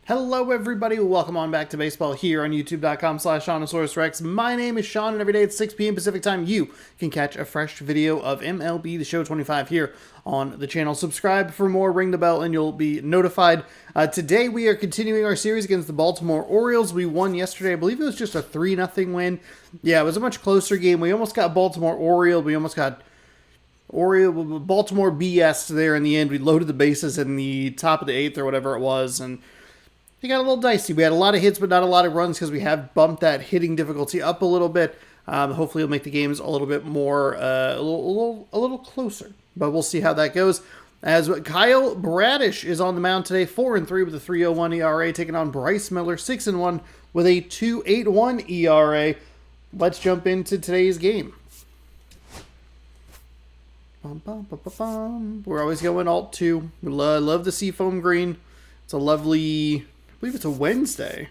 Hello everybody, welcome on back to baseball here on youtube.com/SeanOsaurusRex. My name is Sean and every day at 6 p.m. Pacific time you can catch a fresh video of MLB The Show 25 here on the channel. Subscribe for more, ring the bell and you'll be notified. Today we are continuing our series against the Baltimore Orioles. We won yesterday, I believe it was just a 3-0 win. Yeah, it was a much closer game. We almost got Baltimore Orioles, we almost got Baltimore BS there in the end. We loaded the bases in the top of the 8th or whatever it was, and it got a little dicey. We had a lot of hits, but not a lot of runs because we have bumped that hitting difficulty up a little bit. Hopefully, it'll make the games a little bit more, a little closer. But we'll see how that goes. As Kyle Bradish is on the mound today, 4-3 with a 3.01 ERA, taking on Bryce Miller, 6-1 with a 2.81 ERA. Let's jump into today's game. We're always going Alt-2. We love the seafoam green. It's a lovely, I believe it's a Wednesday.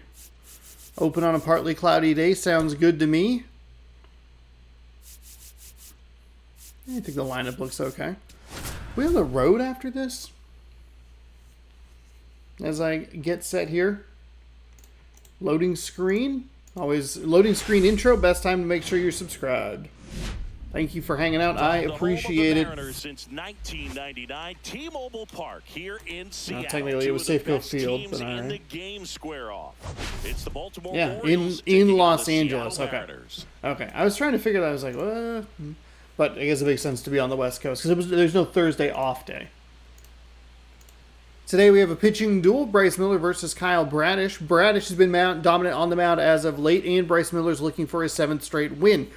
Open on a partly cloudy day. Sounds good to me. I think the lineup looks okay. We on the road after this? As I get set here. Loading screen. Always loading screen intro. Best time to make sure you're subscribed. Thank you for hanging out. I appreciate it. Since 1999, T-Mobile Park here in Seattle. Technically, it was Safeco Field, but all right. The game square off. It's the Baltimore Orioles in Los Angeles. Okay. Okay. I was trying to figure that. I was like, what? But I guess it makes sense to be on the West Coast because there's no Thursday off day. Today we have a pitching duel: Bryce Miller versus Kyle Bradish. Bradish has been dominant on the mound as of late, and Bryce Miller is looking for his 7th straight win.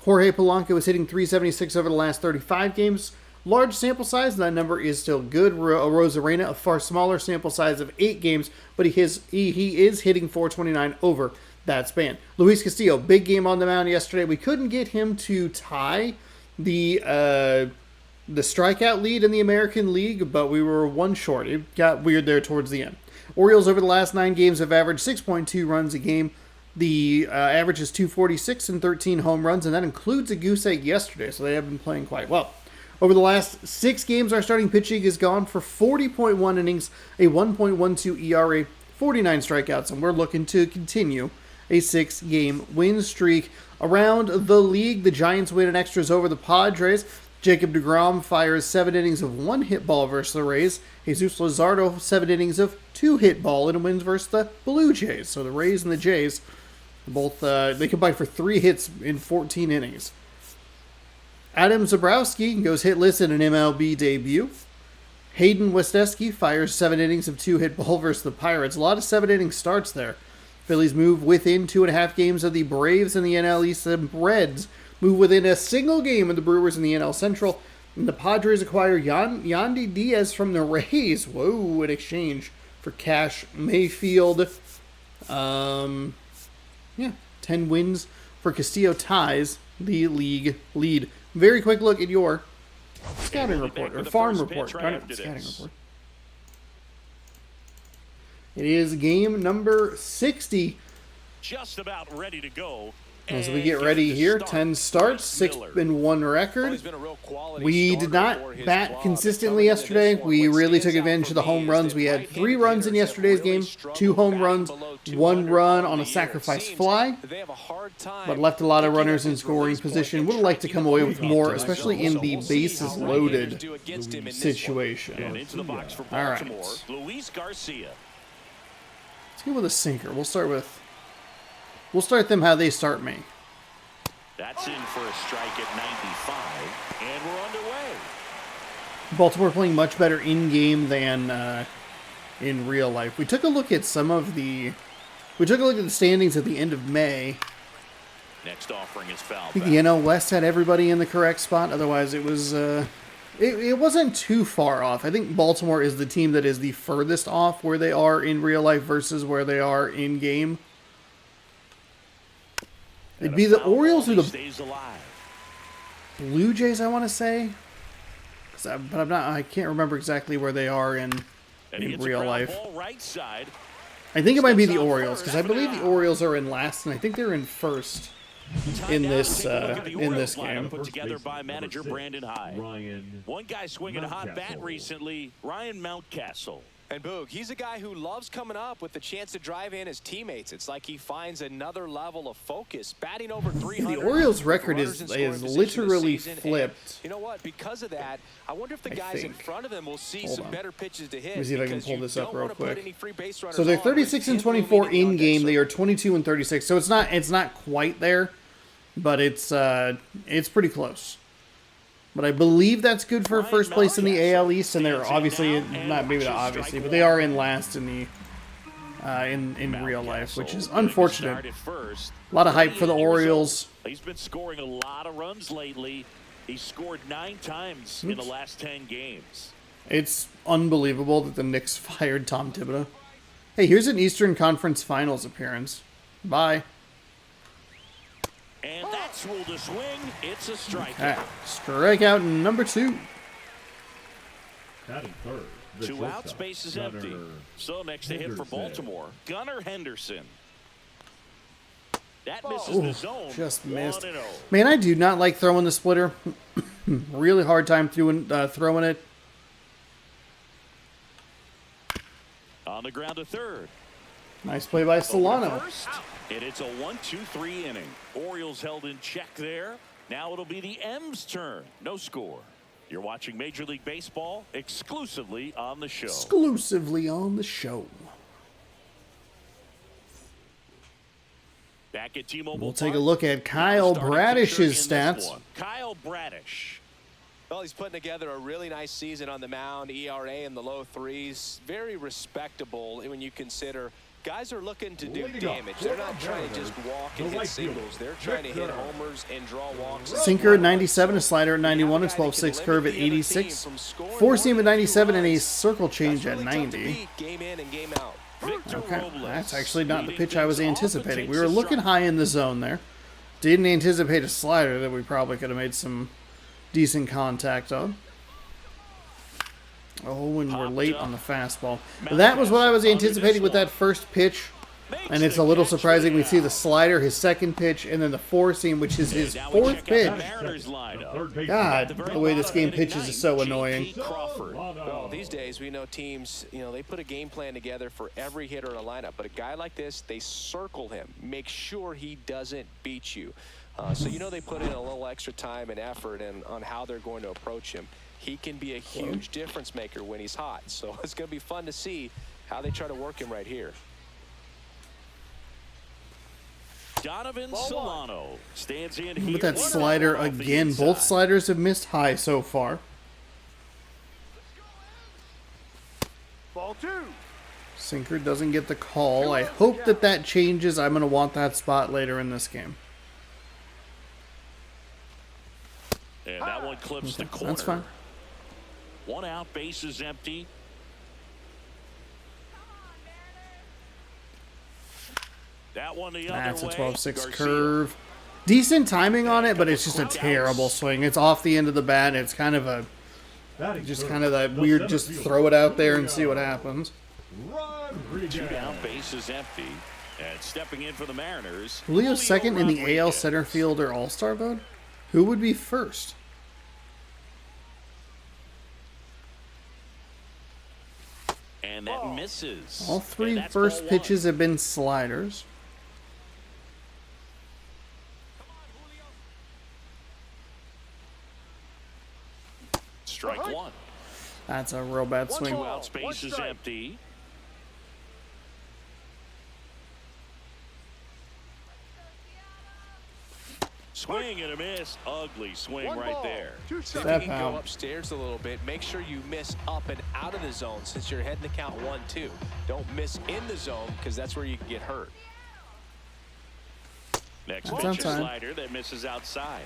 Jorge Polanco is hitting .376 over the last 35 games. Large sample size, and that number is still good. Rosarena, a far smaller sample size of 8 games, but he is hitting .429 over that span. Luis Castillo, big game on the mound yesterday. We couldn't get him to tie the strikeout lead in the American League, but we were one short. It got weird there towards the end. Orioles over the last 9 games have averaged 6.2 runs a game. The average is .246 and 13 home runs, and that includes a goose egg yesterday, so they have been playing quite well. Over the last 6 games, our starting pitching has gone for 40.1 innings, a 1.12 ERA, 49 strikeouts, and we're looking to continue a 6-game win streak. Around the league, the Giants win in extras over the Padres. Jacob deGrom fires 7 innings of 1 hit ball versus the Rays. Jesus Luzardo, 7 innings of 2 hit ball and wins versus the Blue Jays. So the Rays and the Jays, both they combined for 3 hits in 14 innings. Adam Zabrowski goes hitless in an MLB debut. Hayden Westesky fires 7 innings of 2 hit ball versus the Pirates. A lot of 7-inning starts there. Phillies move within 2.5 games of the Braves in the NL East. The Reds move within a single game of the Brewers in the NL Central. And the Padres acquire Yandy Diaz from the Rays. Whoa, in exchange for Cash Mayfield. 10 wins for Castillo ties the league lead. Very quick look at your scouting report, or farm report. Scouting report. It is game number 60. Just about ready to go. As we get ready here, 10 starts, 6-1 record. We did not bat consistently yesterday. We really took advantage of the home runs. We had 3 runs in yesterday's game, 2 home runs, 1 run on a sacrifice fly, but left a lot of runners in scoring position. Would have liked to come away with more, especially in the bases loaded situation. All right. Let's go with a sinker. We'll start them how they start me. That's in for a strike at 95, and we're underway. Baltimore playing much better in-game than in real life. We took a look at the standings at the end of May. Next offering is foul. I think the NL West had everybody in the correct spot. Otherwise, it was it wasn't too far off. I think Baltimore is the team that is the furthest off where they are in real life versus where they are in-game. It'd be the Orioles or the Blue Jays, I want to say. But I can't remember exactly where they are in real life. I think it might be the Orioles, because I believe the Orioles are in last, and I think they're in first in this game. Put together by manager Brandon Hyde. One guy swinging a hot bat recently, Ryan Mountcastle. And Boog, he's a guy who loves coming up with the chance to drive in his teammates. It's like he finds another level of focus. Batting over 300. The Orioles' record is literally flipped. And you know what? Because of that, I wonder if the guys in front of him will see some better pitches to hit. Let me see if I can pull this up real quick. So So they're 36 and 24 in game. They are 22 and 36. So it's not quite there, but it's pretty close. But I believe that's good for first place in the AL East, and they're obviously not maybe not obviously, but they are in last in the in real life, which is unfortunate. A lot of hype for the Orioles. He's been scoring a lot of runs lately. He scored 9 times in the last 10 games. It's unbelievable that the Knicks fired Tom Thibodeau. Hey, here's an Eastern Conference Finals appearance. Bye. And that's ruled a swing. It's a strikeout. Strikeout number 2. Batting third. 2 outs, base is empty. So next to hit for Baltimore, Gunnar Henderson. That misses the zone. Just missed. 1-0. Man, I do not like throwing the splitter. Really hard time throwing it. On the ground to third. Nice play by Solano. And it's a 1-2-3 inning. Orioles held in check there. Now it'll be the M's turn. No score. You're watching Major League Baseball exclusively on the show. Exclusively on the show. Back at T-Mobile We'll take a look at Kyle Bradish's stats. Kyle Bradish. Well, he's putting together a really nice season on the mound. ERA in the low 3s. Very respectable when you consider guys are looking to do damage. They're not trying to just walk and hit singles. They're trying to hit homers and draw walks. Sinker at 97, a slider at 91, a 12-6 curve at 86, 4-seam at 97, and a circle change at 90. Game in and game out. Okay, that's actually not the pitch I was anticipating. We were looking high in the zone there. Didn't anticipate a slider that we probably could have made some decent contact on. Oh, and we're late on the fastball. But that was what I was anticipating with that first pitch. And it's a little surprising. We see the slider, his second pitch, and then the 4-seam, which is his 4th pitch. God, the way this game pitches is so annoying. Well, these days we know teams, they put a game plan together for every hitter in a lineup. But a guy like this, they circle him, make sure he doesn't beat you. So they put in a little extra time and effort on how they're going to approach him. He can be a huge difference maker when he's hot. So it's going to be fun to see how they try to work him right here. Donovan Solano stands in here. With that slider again. Both sliders have missed high so far. Ball 2. Sinker doesn't get the call. I hope that changes. I'm going to want that spot later in this game. And that one clips the corner. That's fine. 1 out, base is empty. That one the other way. That's a 12-6 curve. Decent timing on it, but it's just a terrible swing. It's off the end of the bat. It's kind of that weird, just throw it out there and see what happens. 2 down, base is empty. And stepping in for the Mariners. Julio second in the AL center fielder all-star vote? Who would be first? And that misses. All 3 first pitches have been sliders. Strike 1. That's a real bad swing. 2 outs, base is empty. Swing and a miss. Ugly swing right there. So if you can go upstairs a little bit, make sure you miss up and out of the zone since you're heading to count 1-2. Don't miss in the zone because that's where you can get hurt. Next pitch is slider that misses outside.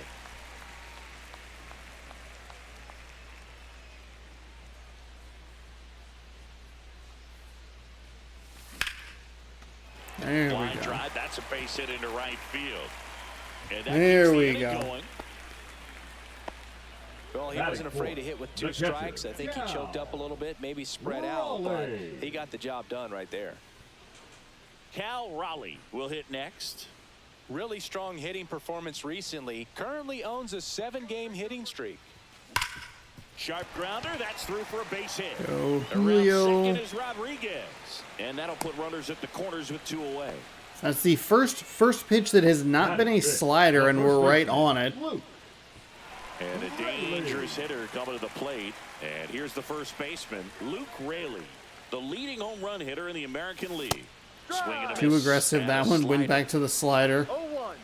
There Line we go. drive, that's a base hit into right field. And that there we the go. Going. Well, he wasn't afraid to hit with 2 strikes. I think he choked up a little bit, maybe spread out, but he got the job done right there. Cal Raleigh will hit next. Really strong hitting performance recently. Currently owns a 7-game hitting streak. Sharp grounder. That's through for a base hit. Go, Around Julio. second is Rodriguez. And that'll put runners at the corners with 2 away. That's the first pitch that has not been a slider, and we're right on it. And a dangerous hitter coming to the plate. And here's the first baseman, Luke Raley, the leading home run hitter in the American League. Swing and a Too miss, aggressive. and That a one went slider. back to the slider. 0-1.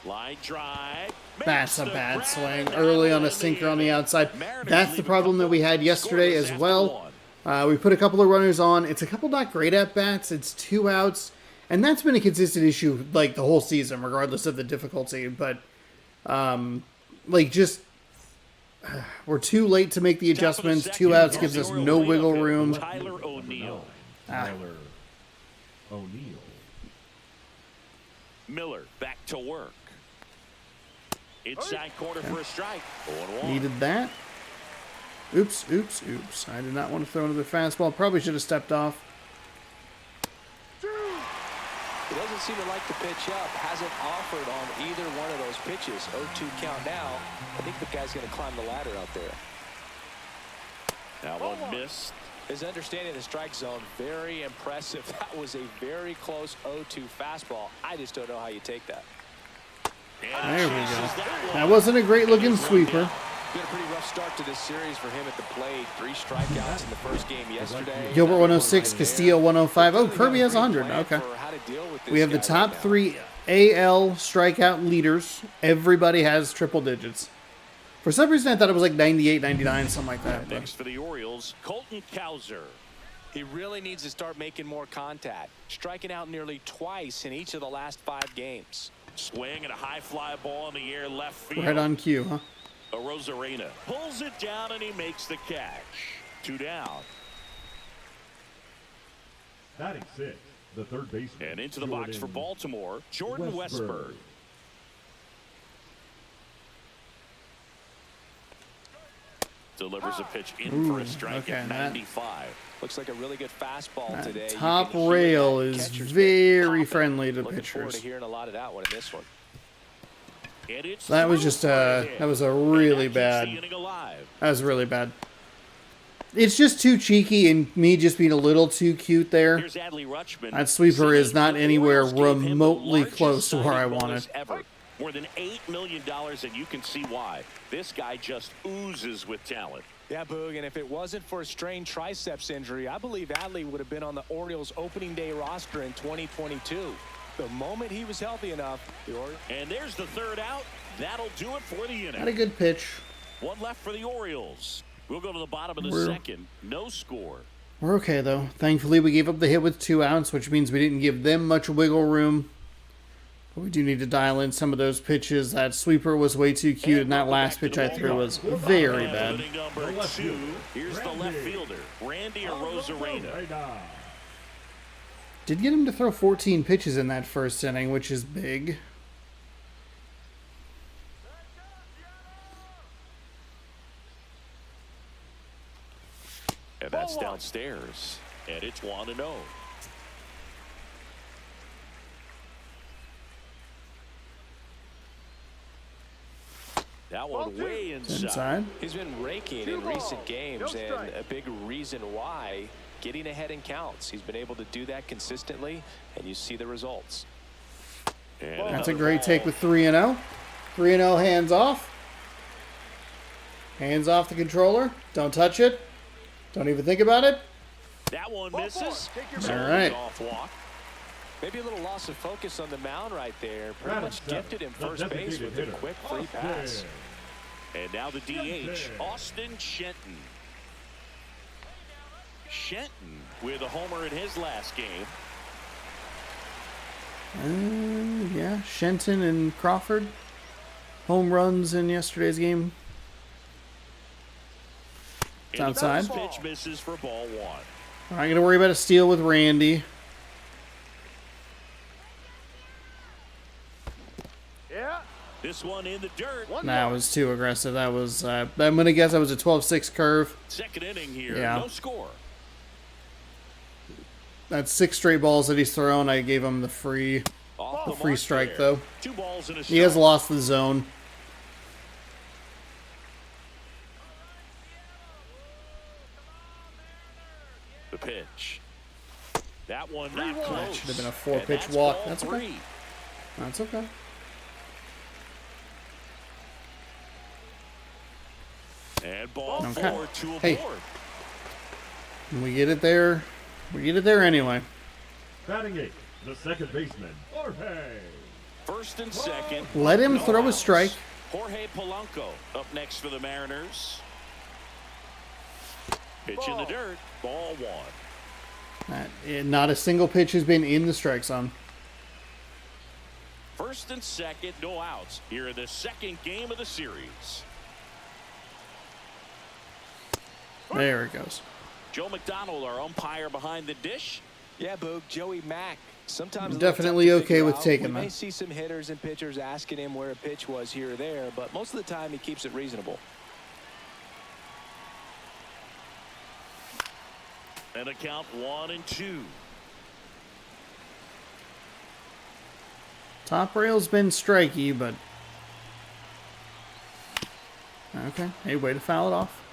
Line drive. That's a Makes the bad grab, swing and early on a that'll sinker end on the it. outside. Mariners That's the leave a problem that couple we had yesterday scoreless as after well. one. We put a couple of runners on. It's a couple not great at bats. It's 2 outs, and that's been a consistent issue like the whole season, regardless of the difficulty. But just we're too late to make the Top of the adjustments. second, 2 outs here's gives us the no Orioles wiggle leadoff hitter, room. Tyler O'Neill. Tyler O'Neill. Miller back to work. Inside corner for a strike. 0-1. Needed that. Oops. I did not want to throw another fastball. Probably should have stepped off. He doesn't seem to like the pitch up. Hasn't offered on either one of those pitches. 0-2 count now. I think the guy's going to climb the ladder out there. That one missed. His understanding of the strike zone, very impressive. That was a very close 0-2 fastball. I just don't know how you take that. And There we chases go. that That one. wasn't a great looking sweeper. Been a pretty rough start to this series for him at the plate. 3 strikeouts in the first game yesterday. Gilbert 106, Castillo 105. Oh, Kirby has 100. Okay. For how to deal with this We have the guy top right now. 3 AL strikeout leaders. Everybody has triple digits. For some reason, I thought it was like 98, 99, something like that. But Next for the Orioles, Colton Cowser. He really needs to start making more contact. Striking out nearly twice in each of the last 5 games. Swing and a high fly ball in the air left field. right on cue, huh? Rosarena pulls it down and he makes the catch. 2 down. Batting 6, the third baseman. And into the box for Baltimore, Jordan Westberg. Delivers a pitch in for a strike okay, at that- 95. Looks like a really good fastball today. You Top can hear rail that is catcher's very mitt friendly to Looking forward to pitchers. hearing a lot of that one in this one. And it's That was through just for a hit. that was a And really that keeps bad. the inning alive. That was really bad. It's just too cheeky and me just being a little too cute there. Here's Adley Rutschman. That sweeper is not The anywhere Orioles gave him the remotely largest close to where I signing wanted. bonus ever. More than $8 million, and you can see why. This guy just oozes with talent. Yeah, Boog, and if it wasn't for a strained triceps injury, I believe Adley would have been on the Orioles opening day roster in 2022. The moment he was healthy enough, the Orioles... And there's the third out. That'll do it for the Not a inning. good pitch. One left for the Orioles. We'll go to the bottom of the We're- second. No score. We're okay though. Thankfully, we gave up the hit with 2 outs, which means we didn't give them much wiggle room. But we do need to dial in some of those pitches. That sweeper was way too cute, and that last pitch I threw was very And bad. inning number 2. Here's the left fielder, Randy Rosarena. Did get him to throw 14 pitches in that first inning, which is big. And that's downstairs. And it's 1-0. That one way Inside. He's been raking 2 in recent balls, games, no and strike. a big reason why, getting ahead in counts. He's been able to do that consistently, and you see the results. And That's a another great ball. take with 3-0. 3-0 hands off. Hands off the controller. Don't touch it. Don't even think about it. That one Ball misses. 4. Take your So All right. off walk. Maybe a little loss of focus on the mound right there. Pretty Batting much 7, gifted him the first base designated with a hitter, quick free pass. And now the DH, Austin Shenton. Shenton with a homer in his last game. Yeah, Shenton and Crawford. Home runs in yesterday's game. It's And the outside. first pitch misses for ball 1. I'm not going to worry about a steal with Randy. Yeah. This one in the dirt. That was too aggressive. That was, I'm going to guess that was a 12-6 curve. Second inning here. Yeah. No score. That's 6 straight balls that he's thrown. I gave him the free. Off the Free mark strike, there. though. 2 balls and a He has strike. lost the zone. The pitch. That one not close. That should have been a And 4-pitch that's walk. ball That's 3. okay. That's okay. And ball Okay. 4, 2 Hey. aboard. We get it there. We get it there anyway. Batting 8th, the second baseman, Jorge. First and second. Let him No throw a outs. strike. Jorge Polanco up next for the Mariners. Pitch in the dirt. Ball 1. Not a single pitch has been in the strike zone. First and second, no outs. Here in the second game of the series. There it goes. Joe McDonald, our umpire behind the dish. Yeah, Boog, Joey Mack. Sometimes I'm a little definitely tough to okay figure with out. taking We may that. see some hitters and pitchers asking him where a pitch was here or there, but most of the time he keeps it reasonable. And a count 1 and 2. Top rail's been striky, but okay. Hey, way to foul it off.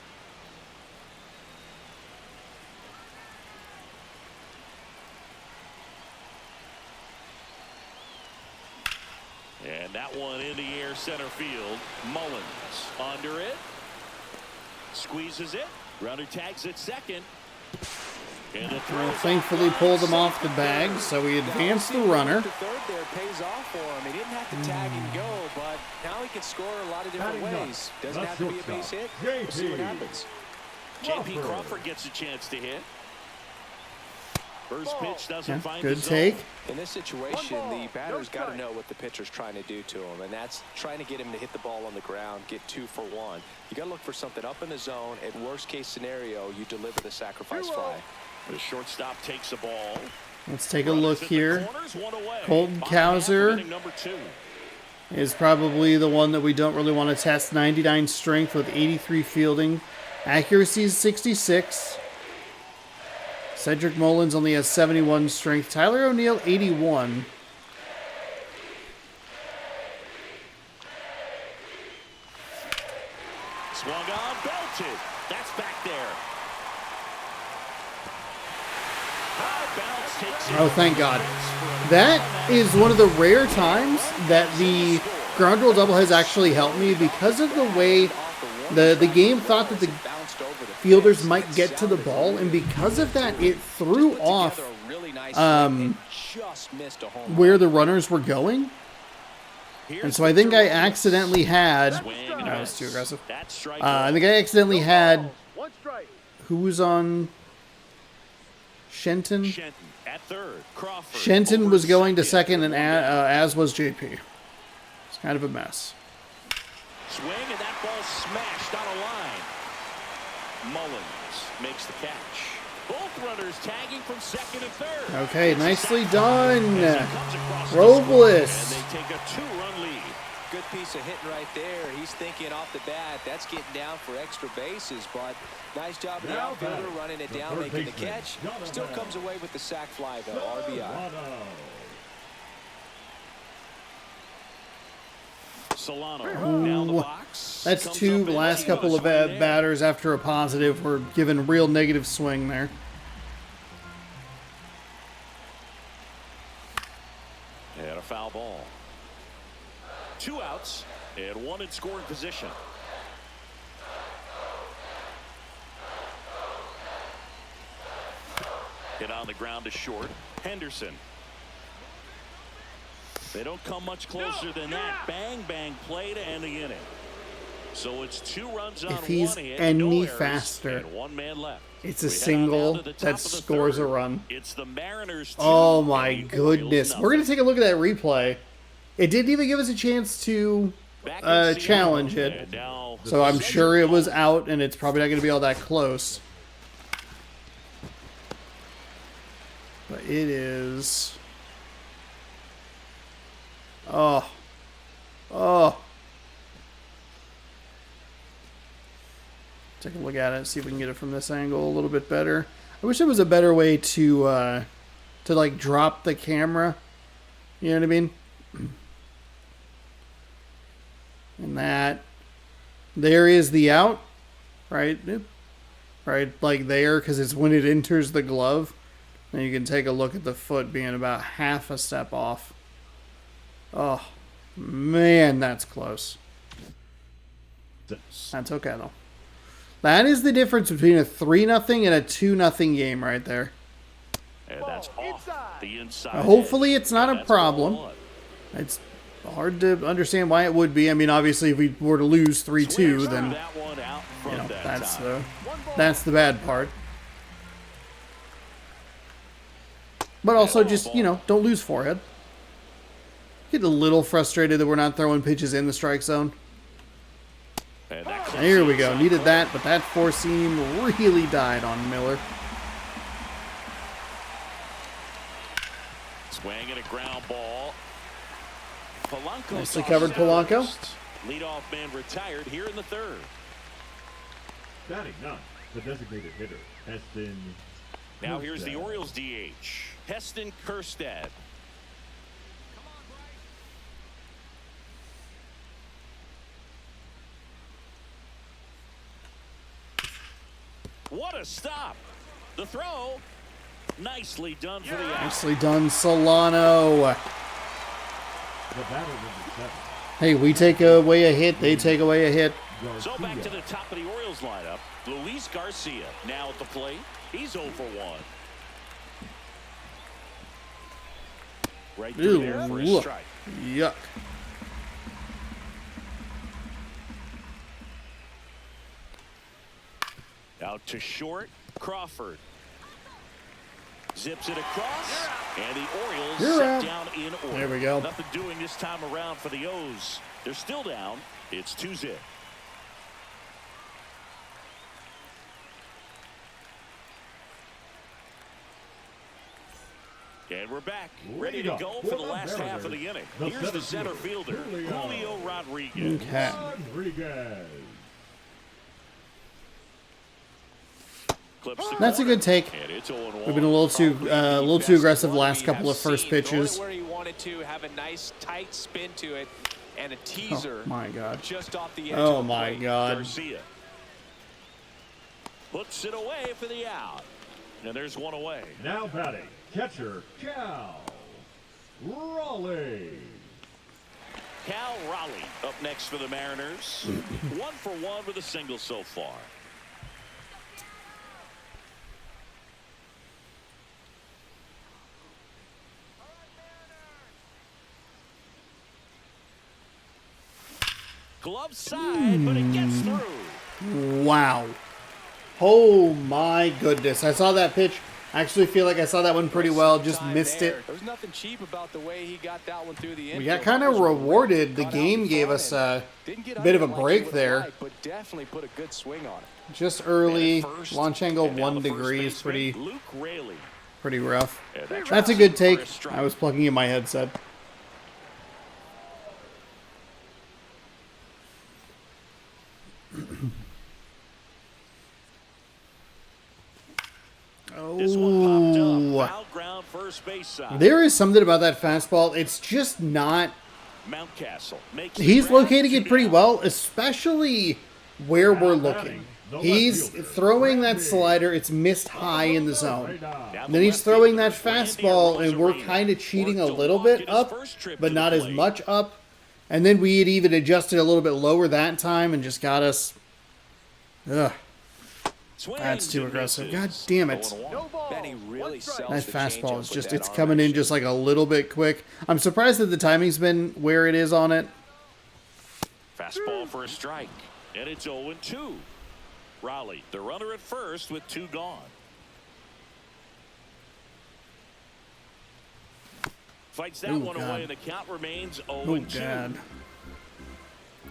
And that one in the air center field. Mullins under it. Squeezes it. Runner tags at second. And the throw. Well, thankfully pulled him off the bag, so we advanced the runner. The third there pays off for him. He didn't have to tag and go, but now he can score a lot of different Batting ninth, ways. Doesn't the have to be a base hit. We'll see what JP. happens. J.P. Crawford gets a chance to hit. First pitch doesn't Yeah, find good the zone. take. In this situation, One ball, the batter's no got to strike. know what the pitcher's trying to do to him, and that's trying to get him to hit the ball on the ground, get 2 for 1. You got to look for something up in the zone. At worst case scenario, you deliver the sacrifice fly. The shortstop takes the ball. Let's take a Runners look at the here. corners, 1 away. Colton Bottom half of Cowser inning number 2. is probably the one that we don't really want to test. 99 strength with 83 fielding. Accuracy is 66. Cedric Mullins only has 71 strength. Tyler O'Neill, 81. Swung on, belted. That's back there. High bounce takes it. Oh, thank God. That is one of the rare times that the ground roll double has actually helped me because of the way the game thought that the fielders might get to the ball, and because of that, it threw off where the runners were going. And so I think I accidentally had... That was too aggressive. I think I accidentally had... One strike. Who was on... Shenton? Shenton at third. Crawford Shenton over was going to second. second, and as was JP. It's kind of a mess. Swing, and that ball smashed on a line. Mullins makes the catch. Both runners tagging from second and third. Okay, nicely done. As he comes across the Robles. score, and they take a 2-run lead. Good piece of hitting right there. He's thinking off the bat, that's getting down for extra bases, but nice job of the Now outfielder batting, running it the down, third making the baseman, catch. Jonathan. Still comes away with the sac fly, though, RBI. Solano down the box. That's Comes two. up The and last he couple goes of right there. batters after a positive were given real negative swing there. And a foul ball. 2 outs and 1 in scoring position. Hit on the ground to short. Henderson. They don't come much closer than that. Bang, bang play to end the inning. So it's 2 runs on If he's 1 hit, any no errors, faster, and 1 man left. It's a We head on single down to the top that of the scores a third. run. It's the Mariners 2 Oh my and the Orioles goodness. nothing. We're going to take a look at that replay. It didn't even give us a chance to Back in Seattle. challenge it. And now So I'm sure it was out, and it's probably not going to be all that close. But it is... Oh. Oh. Take a look at it, see if we can get it from this angle a little bit better. I wish there was a better way to like drop the camera. You know what I mean? And that, there is the out, right? Right, like there, because it's when it enters the glove. And you can take a look at the foot being about half a step off. Oh, man, that's close. That's okay, though. That is the difference between a 3-0 and a 2-0 game right there. And that's off the inside. Hopefully it's not a problem. It's hard to understand why it would be. I mean, obviously, if we were to lose 3-2, then you know, that's the bad part. But also just, you know, don't lose forehead. Get a little frustrated that we're not throwing pitches in the strike zone. There we go. Needed that, but that four-seam really died on Miller. Swing and a ground ball. Polanco Nicely covered, Polanco. Leadoff man retired here in the third. Batting ninth, the designated hitter, Heston. Now here's the Orioles DH, Heston Kjerstad. What a stop. The throw. Nicely done for the out. Nicely done, Solano. The batter number 7. Hey, we take away a hit, they take away a hit. So back to the top of the Orioles lineup. Luis Garcia now at the plate. He's 0 for 1. Right through there for a strike. Yuck. Out to short, Crawford. Zips it across, and the Orioles set down in order. There we go. Nothing doing this time around for the O's. They're still down. It's 2-0. And we're back, ready to go for the last half of the inning. Here's the center fielder, Julio Rodriguez. Okay. Rodriguez. That's a good take. We've been a little too aggressive last couple of first pitches. Where he wanted to have a nice tight spin to it, and a teaser. Oh my God! Just off the edge. Oh my God! Garcia puts it away for the out, and there's one away. Now batting, catcher Cal Raleigh. Cal Raleigh up next for the Mariners. 1 for 1 with a single so far. Glove side, but it gets through. Wow. Oh my goodness. I saw that pitch. I actually feel like I saw that one pretty well. Just missed it. There's nothing cheap about the way he got that one through the infield. We got kind of rewarded. The game gave us a bit of a break there. But definitely put a good swing on it. Just early. Launch angle 1 degree. Pretty rough. That's a good take. I was plugging in my headset. This one popped up. Foul ground, first base side. There is something about that fastball. It's just not. Mountcastle makes He's locating it pretty well, especially where we're looking. He's throwing that slider. It's missed high in the zone. Then he's throwing that fastball, and we're kind of cheating a little bit up, but not as much up. And then we had even adjusted a little bit lower that time and just got us. Ugh. That's too aggressive. God damn it. That fastball is just, it's coming in just like a little bit quick. I'm surprised that the timing's been where it is on it. Fastball for a strike. And it's 0-2. Raleigh, the runner at first with 2 gone. Fights that one away, and the count remains 0-2. Oh, God.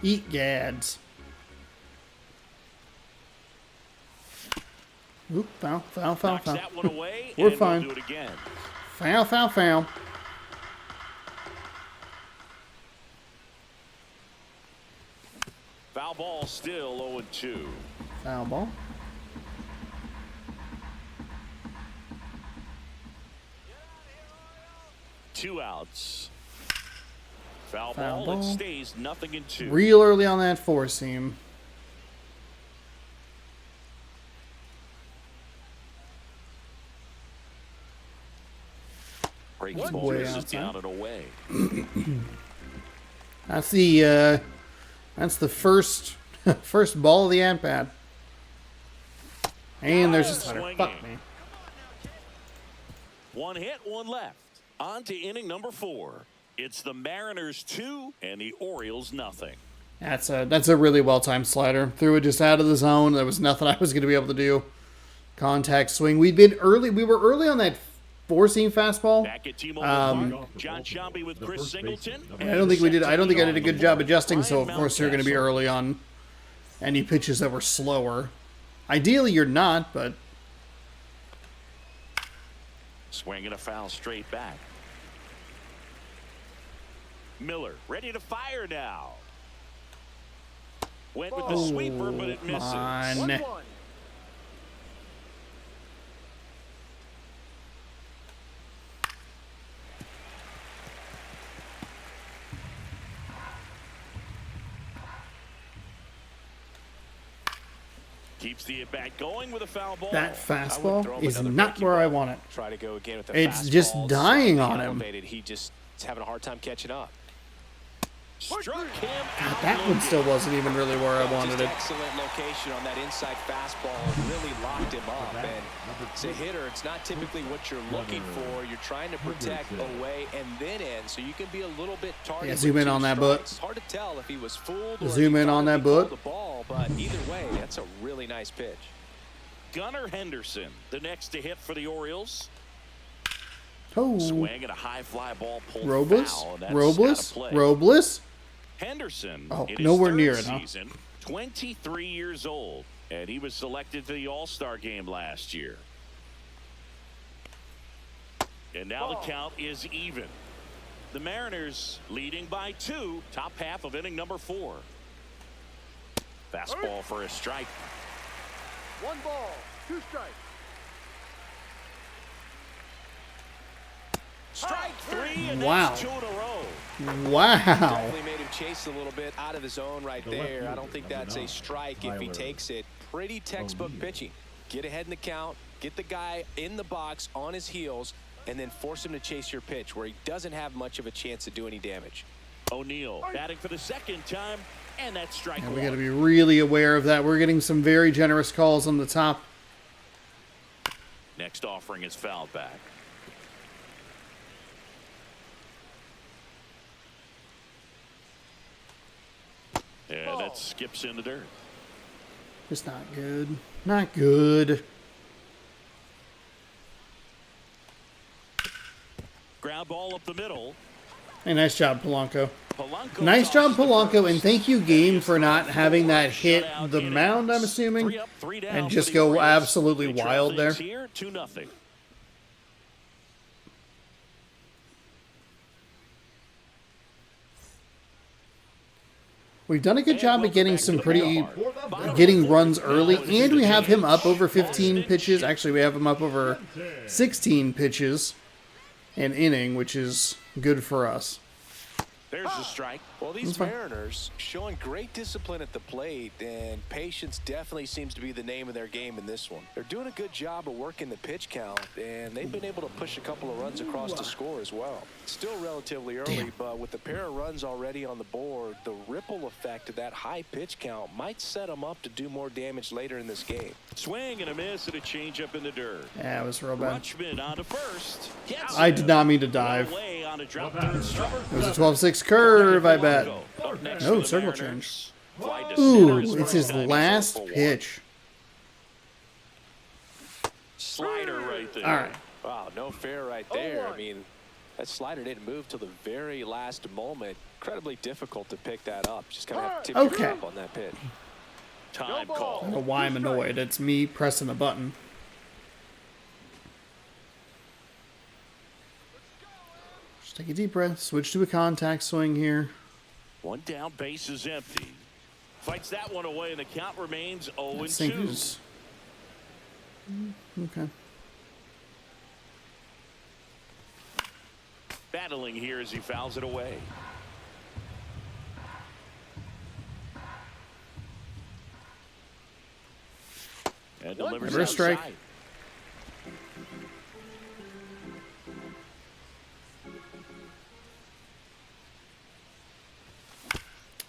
Eat gads. Oop, foul. Knocks that one away. We're and fine. We'll do it again. Foul. Foul ball still 0-2. Foul ball. Two outs. Foul Foul ball. It ball. stays 0-2. Real early on that four seam. Breaks One ball way misses outside. down and away. That's the first first ball of the at bat. And there's a slider. Swinging. Fuck me. One hit, one left. On to inning number 4. It's the Mariners 2 and the Orioles 0. That's a really well timed slider. Threw it just out of the zone. There was nothing I was going to be able to do. Contact swing. We were early on that four seam fastball. Back at T-Mobile Park, John Sciambi with Chris Singleton. And I don't think I did a good job adjusting. So of course you're going to be early on any pitches that were slower. Ideally you're not, but Swinging a foul straight back. Miller ready to fire now. Went with the sweeper, but it misses. on. 1-1. Keeps the at-bat going with a foul ball. That I would throw fastball him is another not breaking where I ball. want it. Try to go again with the It's just fastball, dying slightly on him. elevated. He just is having a hard time catching up. Struck him out. That one still wasn't even really where I wanted Just it. excellent location on that inside fastball. Really locked him up. And as a hitter, it's not typically what you're looking for. You're trying to protect away and then in, so you can be a little bit targeted. Yeah, zoom with in 2 on that strikes. butt. It's hard to tell if he was fooled or Zoom if he in on thought that he called butt. the ball, but either way, that's a really nice pitch. Gunnar Henderson, the next to hit for the Orioles. Oh, Swing and a high fly ball pulled Robles, foul. And that's Robles, out of play. Robles. Henderson, Oh, in his nowhere third near it, huh? season, 23 years old, and he was selected for the All-Star game last year. And now the count is even. The Mariners leading by 2, top half of inning number 4. Fastball for a strike. 1 ball, 2 strikes. Strike 3, and Wow. that's 2 in a row. Wow. Definitely made him chase a little bit out of his zone right there. I don't think that's a strike if he takes it. Pretty textbook pitching. Get ahead in the count, get the guy in the box on his heels, and then force him to chase your pitch where he doesn't have much of a chance to do any damage. O'Neill batting for the second time, and that's strike And 1. we got to be really aware of that. We're getting some very generous calls on the top. Next offering is fouled back. And that skips in the dirt. Just not good. Not good. Ground ball up the middle. Hey, nice job, Polanco. Polanco Nice job, tosses to Polanco, first. and thank you, game, for not having that hit Shutout the innings. mound, I'm assuming, 3 up, 3 down and for just the go Orioles. absolutely They trail wild there. things Here, 2-0. We've done a good job welcome at getting back to some the pretty, ballpark. getting runs early, and we have him up over 15 pitches. Actually, we have him up over 16 pitches an inning, which is good for us. There's the strike. Well, these Mariners showing great discipline at the plate, and patience definitely seems to be the name of their game in this one. They're doing a good job of working the pitch count, and they've been able to push a couple of runs across to score as well. Still relatively early, but with the pair of runs already on the board, the ripple effect of that high pitch count might set them up to do more damage later in this game. Swing and a miss and a changeup in the dirt. Yeah, it was real bad. Rutschman on to first. Gets I it. did not mean to dive. Away on a drop third strike. It was a 12-6 curve, I bet. Up next No, for the circle Mariners. Fly to Ooh, center is it's his first time last 0 for 1. pitch. Slider right there. All right. Wow, no fair right there. I mean, that slider didn't move till the very last moment. Incredibly difficult to pick that up. Just kind of have to tip Okay. your cap on that pitch. Time I call. don't know why I'm annoyed. It's me pressing a button. Just take a deep breath. Switch to a contact swing here. One down, base is empty. Fights that one away, and the count remains I think 0-2. it's... Okay. Battling here as he fouls it away. And delivers Never a strike. outside.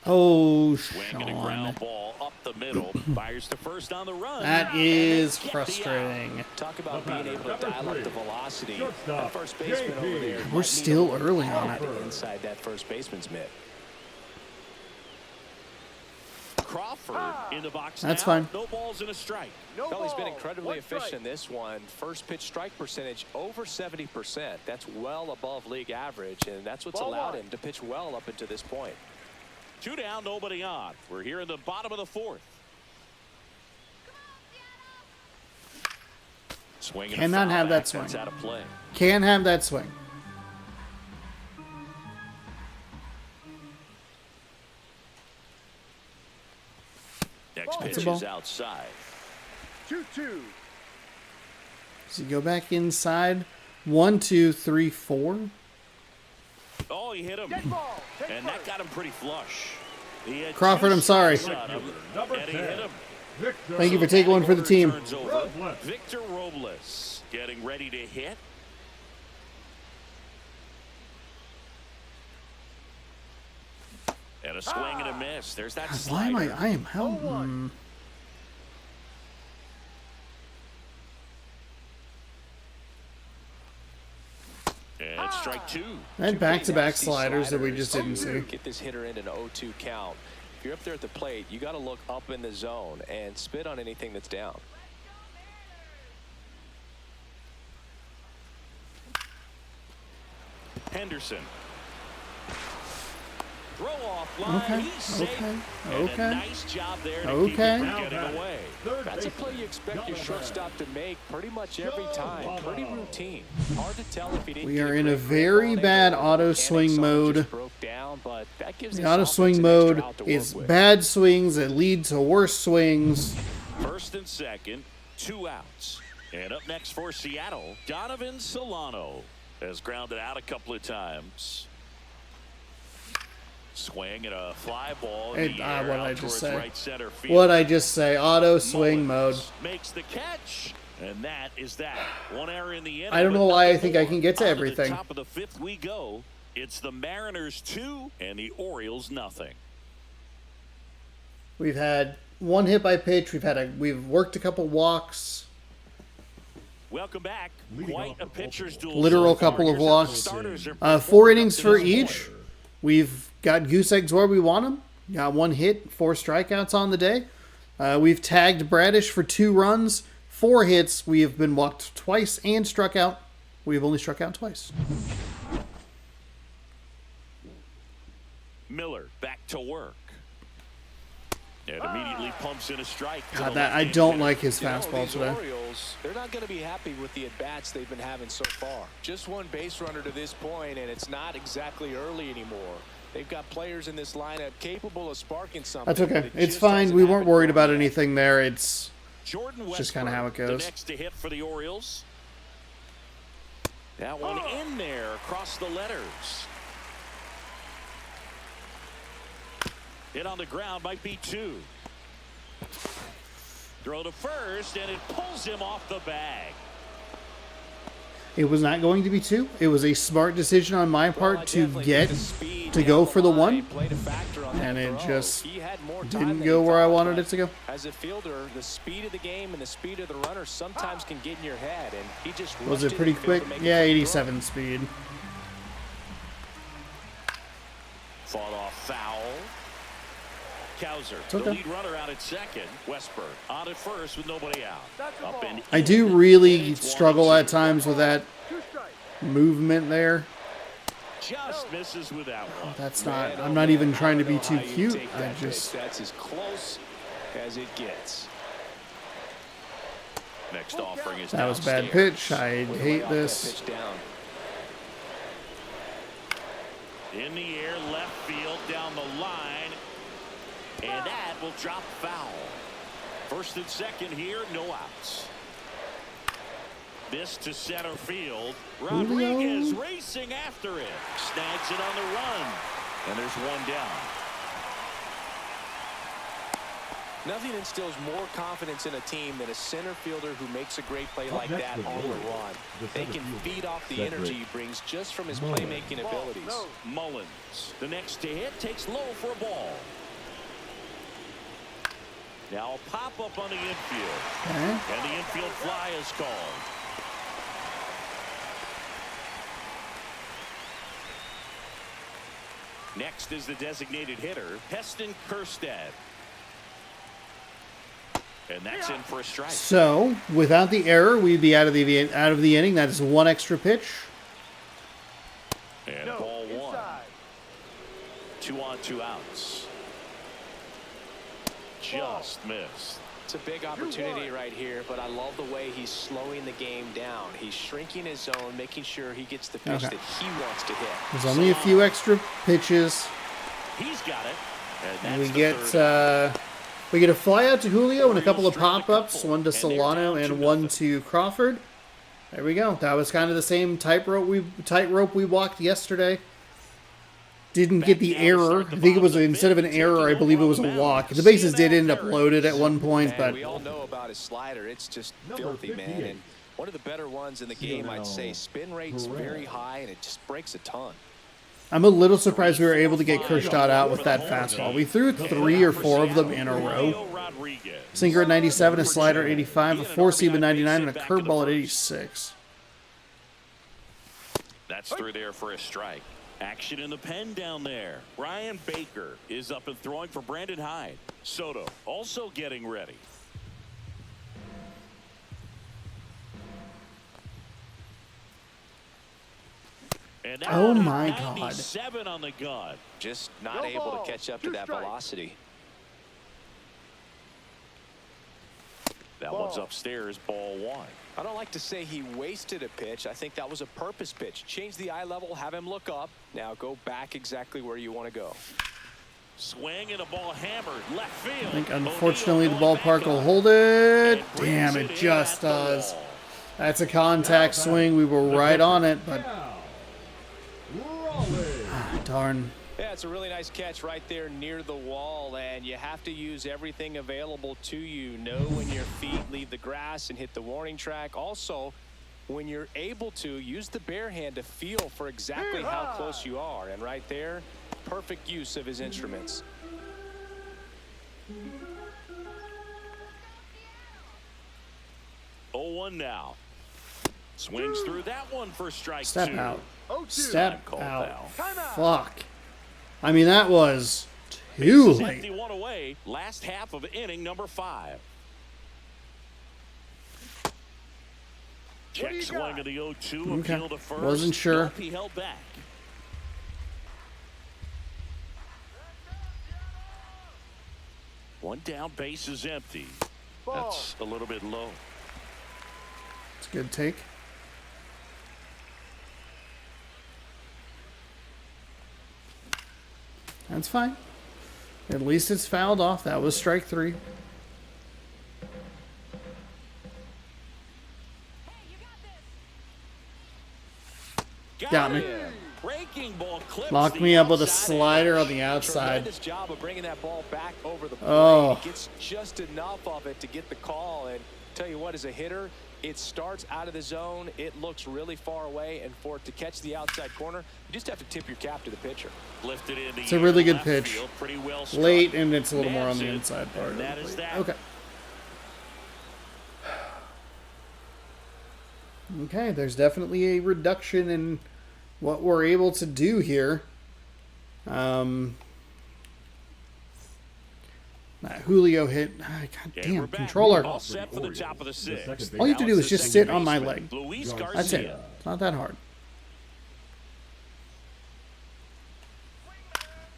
Oh, Swinging a Sean. ground ball up the middle. Fires to first on the run. That is frustrating. Talk about being able to dial up the velocity. That first baseman over there. We're still early on it. Inside that first baseman's mitt. Crawford in the box. That's now. fine. No balls and a strike. No Well, he's been ball. incredibly One efficient strike. in this one. First pitch strike percentage over 70%. That's well above league average, and that's what's Ball allowed one. him to pitch well up until this point. 2 down, nobody on. We're here in the bottom of the 4th. Swinging. Cannot have that That's swing. out of play. Can't have that swing. Next pitch a ball. is outside. 2-2. So you go back inside. 1, 2, 3, 4. Oh, he hit him. Dead ball. Take And that first. got him pretty flush. He had Crawford, 2 I'm sorry. shots on him, Number and he 10. hit him. Victor. Thank you for taking one for the team. Turns over. Robles. Victor Robles getting ready to hit. And a swing and a miss. There's that Why slider. am I am held? 0-1. And strike 2. And back-to-back Nasty sliders that we just didn't to see. Get this hitter into an 0-2 count. If you're up there at the plate, you got to look up in the zone and spit on anything that's down. Henderson. Throw off line. Okay, He's safe. okay, And okay. a nice job there to keep Okay. it from getting away. Third That's a baseman. play you expect your shortstop to make pretty much every time. Pretty routine. Hard to tell if he didn't We get are in a great very grip on bad it or auto mechanics swing on it mode. just broke down, but that gives The this auto offense swing an mode extra out to work is with. bad swings that lead to worse swings. First and second, 2 outs. And up next for Seattle, Donovan Solano has grounded out a couple of times. Swing and a fly ball in And, the air what did I out just towards say? right center field. What'd I just say? Auto swing mode. Mullins makes the catch, and that is that. One error in the inning. I don't know but why I nothing think I more. can get to On everything. the top of the 5th we go. It's the Mariners 2 and the Orioles nothing. We've had one hit by pitch. We've worked a couple walks. Welcome back. Leading Quite off a the pitcher's duel. Literal so far. couple of Here's how the walks. starters are 4 performing innings up to for this each. point. We've got goose eggs where we want them. Got 1 hit, 4 strikeouts on the day. We've tagged Bradish for 2 runs, 4 hits. We have been walked twice and struck out. We have only struck out twice. Miller back to work. And immediately pumps in a strike. to God, the that I left-handed don't hitter. like his You know, fastball these today. Orioles, they're not going to be happy with the at-bats they've been having so far. Just 1 base runner to this point, and it's not exactly early anymore. They've got players in this lineup capable of sparking something. That's okay. but it It's just fine. hasn't We weren't happened worried for about them yet. anything there. It's Jordan just kinda how it Westburg, goes. The next to hit for the Orioles. That one in there across the letters. Hit on the ground, might be 2. Throw to first, and it pulls him off the bag. It was not going to be 2. It was a smart decision on my Well, I part to definitely get think the speed to down go the for the line 1, played a factor on and that it throw. just He had more time didn't than go he where I thought, wanted but it to go. As a fielder, the speed of the game and the speed of the runner sometimes can get in your head, and he just Was rushed it pretty in to be able quick? to make a Yeah, quick throw. 87 speed. Fought off foul. Kauser, okay. the lead runner out at second. Westburg on at first with nobody out. That's a Up ball. and I in. do really And it's struggle 1-2. at times with that 2 strikes. movement there. Just misses with that one. That's not. Man, I'm oh not man, even I trying to don't be know too how you cute. take I that just. pitch. That's as close as it gets. Next offering is That was a bad downstairs. pitch. I Way hate off that this. pitch down. In the air, left field, down the line. And that will drop foul. First and second here, no outs. This to center field. Rodriguez racing after it. Snags it on the run. And there's 1 down. Nothing instills more confidence in a team than a center fielder who makes a great play like next that with on the Orioles, run. the They center can fielder, feed off the Cedric energy he brings just from his Mullins. playmaking abilities. Mullins, the next to hit, takes low for a ball. Now a pop-up on the infield. Okay. And the infield fly is called. Next is the designated hitter, Heston Kjerstad. And that's in for a strike. So, without the error, we'd be out of the inning. That is one extra pitch. And ball one. 2 on, 2 outs. Just missed. It's a big opportunity right here, but I love the way he's slowing the game down. He's shrinking his zone, making sure he gets the pitch Okay. that he wants to hit. There's only a few extra pitches. He's got it. And And we that's get the third. we get a fly out to Julio and a couple of pop-ups, one to Solano and one to Crawford. There we go. That was kind of the same tightrope we walked yesterday. Didn't get the error. I think it was, instead of an error, I believe it was a walk. The bases did end up loaded at one point, And but we all know about his slider. It's just Number filthy, man. 58. And one of the better ones in the game, I'd say. Spin rate's very high, and it just breaks a ton. I'm a little surprised we were able to get Kjerstad out with that fastball. We threw 3 or 4 of them in a row. Sinker at 97, a slider at 85, a four-seam at 99, and a curveball at 86. That's through there for a strike. Action in the pen down there. Brian Baker is up and throwing for Brandon Hyde. Soto also getting ready. And now Oh my God. 97 on the gun. Just not able to catch up to that velocity. That one's upstairs, ball one. I don't like to say he wasted a pitch. I think that was a purpose pitch. Change the eye level, have him look up. Now go back exactly where you want to go. Swing and a ball hammered left field. I think, unfortunately, the ballpark will hold it. Damn, it just does. That's a contact swing. We were right on it, but darn. Yeah, it's a really nice catch right there near the wall, and you have to use everything available to you. Know when your feet leave the grass and hit the warning track. Also, when you're able to, use the bare hand to feel for exactly how close you are. And right there, perfect use of his instruments. Oh, 1 now. Swings through that one for strike Step 2. out. Oh, Step Called out. foul. Fuck. I mean, that was too Bases late. empty, 1 away. Last half of inning number 5. Check swing of the 0-2. Okay. Appeal to first. Wasn't sure. Nope, he held back. One down, base is empty. That's a little bit low. It's a good take. That's fine. At least it's fouled off. That was strike 3. Got me. Breaking ball clips Locked the me up with a outside slider edge. on the outside. Tremendous job of bringing that ball back over the plate. Oh. He gets just enough of it to get the call. And tell you what, as a hitter, it starts out of the zone. It looks really far away, and for it to catch the outside corner, you just have to tip your cap to the pitcher. Lifted in the It's a really air, good left pitch. field, pretty well struck. Late, and it's a little more on Nails the it, inside part. and of the that is plate. that. Okay. Okay, there's definitely a reduction in what we're able to do here. That Julio hit. God And we're damn, back. controller. All set for the top of the 6th. All you have to do is just sit on my leg. Luis That's it. Garcia. It's not that hard.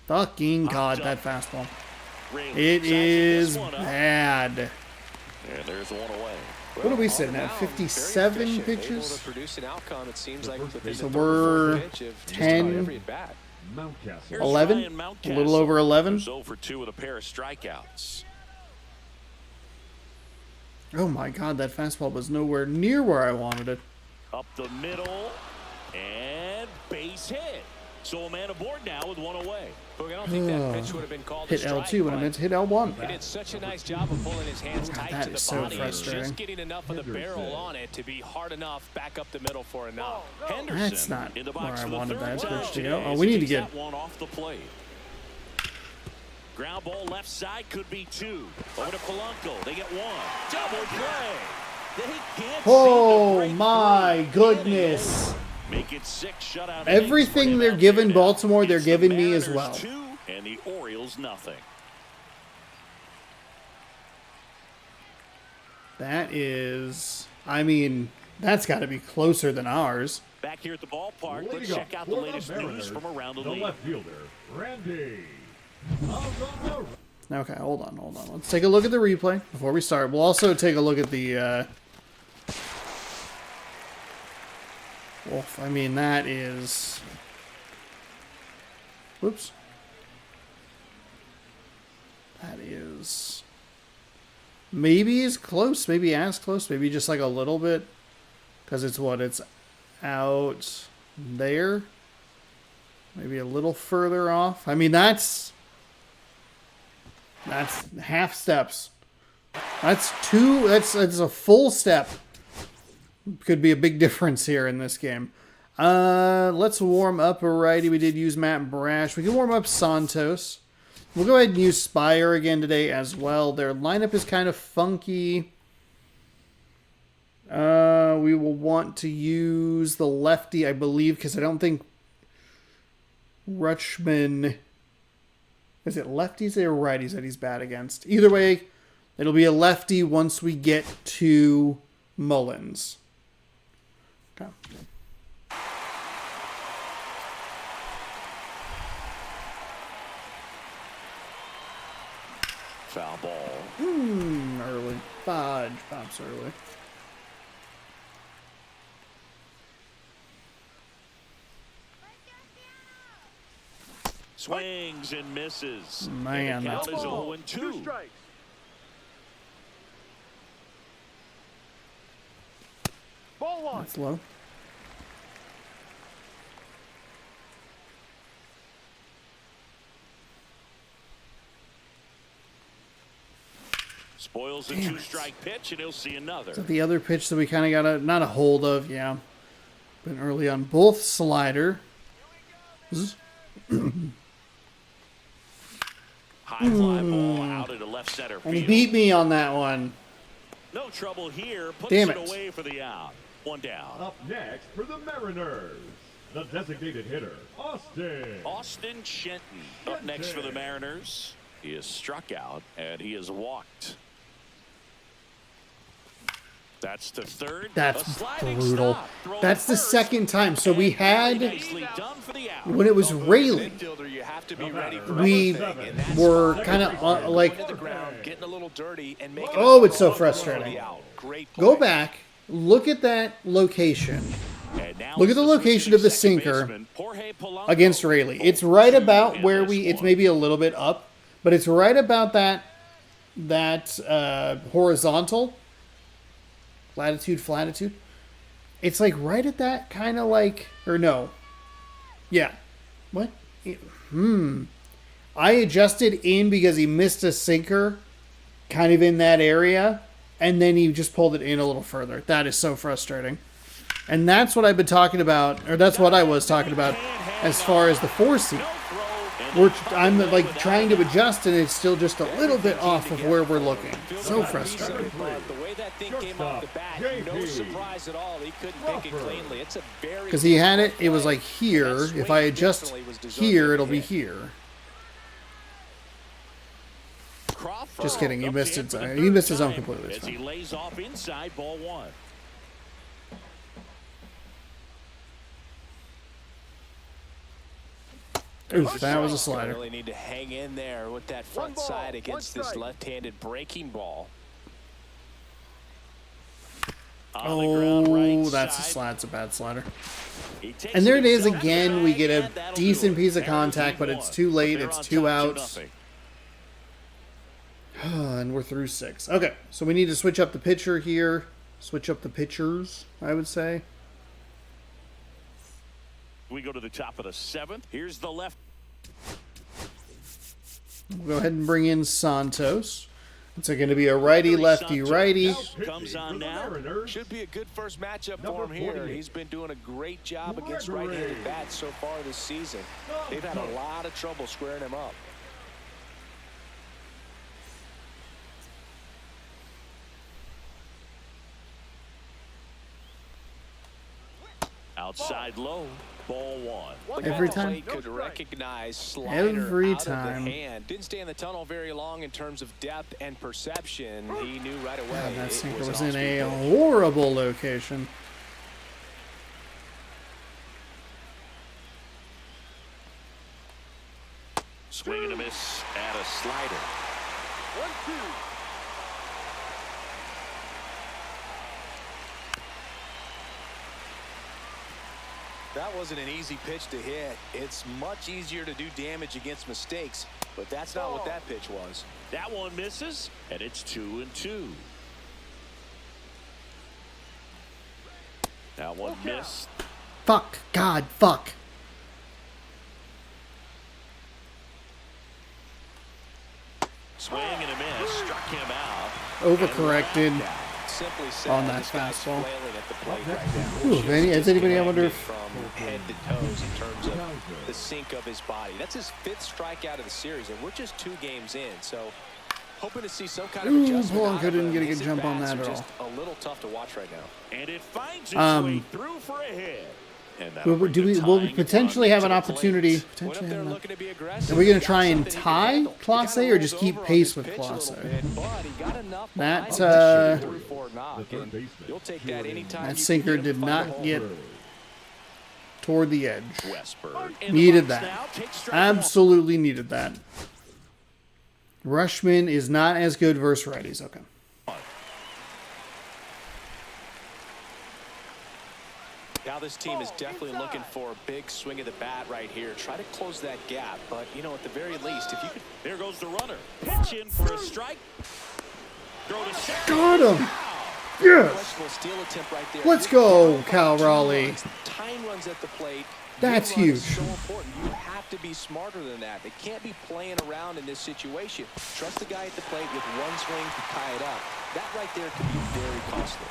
Fucking God, that fastball. It is bad. And there's one away. What are we sitting at? All around, 57 very efficient, pitches? Able to produce an outcome, it seems like, within So the we're 34th pitch of just 10. about every at-bat. Mountcastle. Here's 11? Ryan A Mountcastle, little over 11? who's 0 for 2 with a pair of strikeouts. Oh my God, that fastball was nowhere near where I wanted it. Up the middle and base hit. So a man aboard now with one away. Look, I don't think that pitch would have been called Hit a strike, L2 when I meant to hit L1. he did such a nice job of pulling his hands tight that to the is so body and frustrating. just getting enough of the barrel on it to be hard enough back up the middle for a knock. Henderson That's not in the where box I for the wanted third that time pitch to go. today Oh, as we he need to takes get... that one off the plate. Ground ball left side could be 2. Over to Polanco. They get 1. Double play. They can't Oh seem to break my through. goodness. Make it 6 shutout innings Everything for him they're out giving there now. Baltimore, they're It's the giving me as Mariners well. 2 and the Orioles nothing. That is... I mean, that's got to be closer than ours. Back here at the ballpark, let's Leading check up out the for latest news Mariners, from around the the league. left fielder, Randy. Okay, hold on. Let's take a look at the replay before we start. We'll also take a look at the... Wolf, I mean, that is... Whoops. That is... Maybe as close, maybe just like a little bit. Because it's what? It's out there. Maybe a little further off. I mean, that's half steps. That's a full step. Could be a big difference here in this game. Let's warm up a righty. We did use Matt Brash. We can warm up Santos. We'll go ahead and use Spire again today as well. Their lineup is kind of funky. We will want to use the lefty, I believe, because I don't think Rutschman... Is it lefties or righties that he's bad against? Either way, it'll be a lefty once we get to Mullins. Okay. Foul ball. Early. Fudge. Pops early. Swings and misses. Man, and the count that's is Ball, 0-2. 2 strikes. Ball 1. That's low. Spoils the Damn it. 2-strike pitch, and he'll see another. So the other pitch that we kind of got a not a hold of, yeah. Been early on both slider. High fly ball out into left center And he field. beat me on that one. No trouble here. Puts Damn it it. away for the out. One down. Up next for the Mariners, the designated hitter, Austin. Austin Shenton up next for the Mariners. He is struck out, and he is walked. That's the third. That's A sliding brutal. stop. Throw That's to the first. second time. So we had, Nicely done for the out. when it was Rayleigh, Infielder, you have to be ready for we everything, and that's were fine. kind of Going like, to the ground, getting a little dirty, and making oh, a it's so throw for the frustrating. out. Great Go play. back, look at that location. And now Look at it's the the location of the switching sinker baseman, Jorge Polanco. against Rayleigh. It's right about In where this it's one. maybe a little bit up, but it's right about that horizontal latitude, flatitude. It's like right at that kind of like, or no. Yeah. What? I adjusted in because he missed a sinker kind of in that area, and then he just pulled it in a little further. That is so frustrating. And that's what I've been talking about, or that's what I was talking about as far as the 4-seam. I'm like trying to adjust, and it's still just a little bit off of where we're looking. So frustrating. The way that thing came off the bat, no surprise at all. He couldn't pick it cleanly. It's a very Because he had it, it was like here. If I adjust here, it'll be here. Crawford Just kidding. He up missed to it. him for the He missed his own third completely. time It's as he fine. lays off inside ball 1. Oof, that was a slider. Really need to hang in there with that front One ball, side against one this strike. left-handed breaking ball. On the ground, right Oh, that's a side. slide. It's a bad slider. He takes And there it is himself again. We back, get a and that'll decent do it. piece of Mariners contact, but lead it's one. too late. They're It's on 2 top, outs. 2-0. And we're through 6. Okay, so we need to switch up the pitcher here. Switch up the pitchers, I would say. We go to the top of the 7th. Here's the left. We'll go ahead and bring in Santos. It's going to be a righty-lefty righty. Comes on now. Should be a good first matchup Number for him here. 48. He's been doing a great job against right-handed bats so far this season. They've had a lot of trouble squaring him up. Outside low. Ball 1. Every time? Plate could recognize slider Every out time. of the hand. Didn't stay in the tunnel very long in terms of depth and perception. He knew right away. God, that sinker was an in a off-speed pitch. horrible location. Swing and a miss at a slider. 1-2. That wasn't an easy pitch to hit. It's much easier to do damage against mistakes, but that's not what that pitch was. That one misses, and it's 2-2. That one missed. Fuck. God, fuck. Swing and a miss. Struck him out. Overcorrected. Simply said, On that this guy's fastball. flailing at the plate right now. Ooh, has anybody, I wonder if... From head to toes in terms of the sink of his body. That's his 5th strikeout of the series, and we're just 2 games in. So hoping to see some kind of Ooh, adjustment. Polanco out of didn't him. get a good His jump on at-bats that are at just a little tough to watch right now. And it finds its way through for a hit. And that'll Will bring the we tying potentially run have an to the opportunity? plate. Went up Potentially there have an looking to be aggressive. Are we going He to got try and something he can tie handle. He Clase kinda or just rolls keep over on pace this with pitch a little Clase? bit, but he got enough That, behind him to shoot it through for a The knock, third and baseman. you'll take that anytime That you sinker can get him did to find a not hole. get toward the edge. Westberg in the Needed box that. now, takes strike Absolutely needed that. Rushman is not as good versus righties. Okay. Now this team is definitely looking for a big swing of the bat right here. Try to close that gap, but you know, at the very least, if you could. There goes the runner. Pitch in for a strike. Throw to second. Got him. Yes. Questionable steal attempt right there. Let's You're go, down by Cal 2 Raleigh. runs. Time runs at the plate. That's Your run is huge. so important. You have to be smarter than that. They can't be playing around in this situation. Trust the guy at the plate with one swing to tie it up. That right there could be very costly.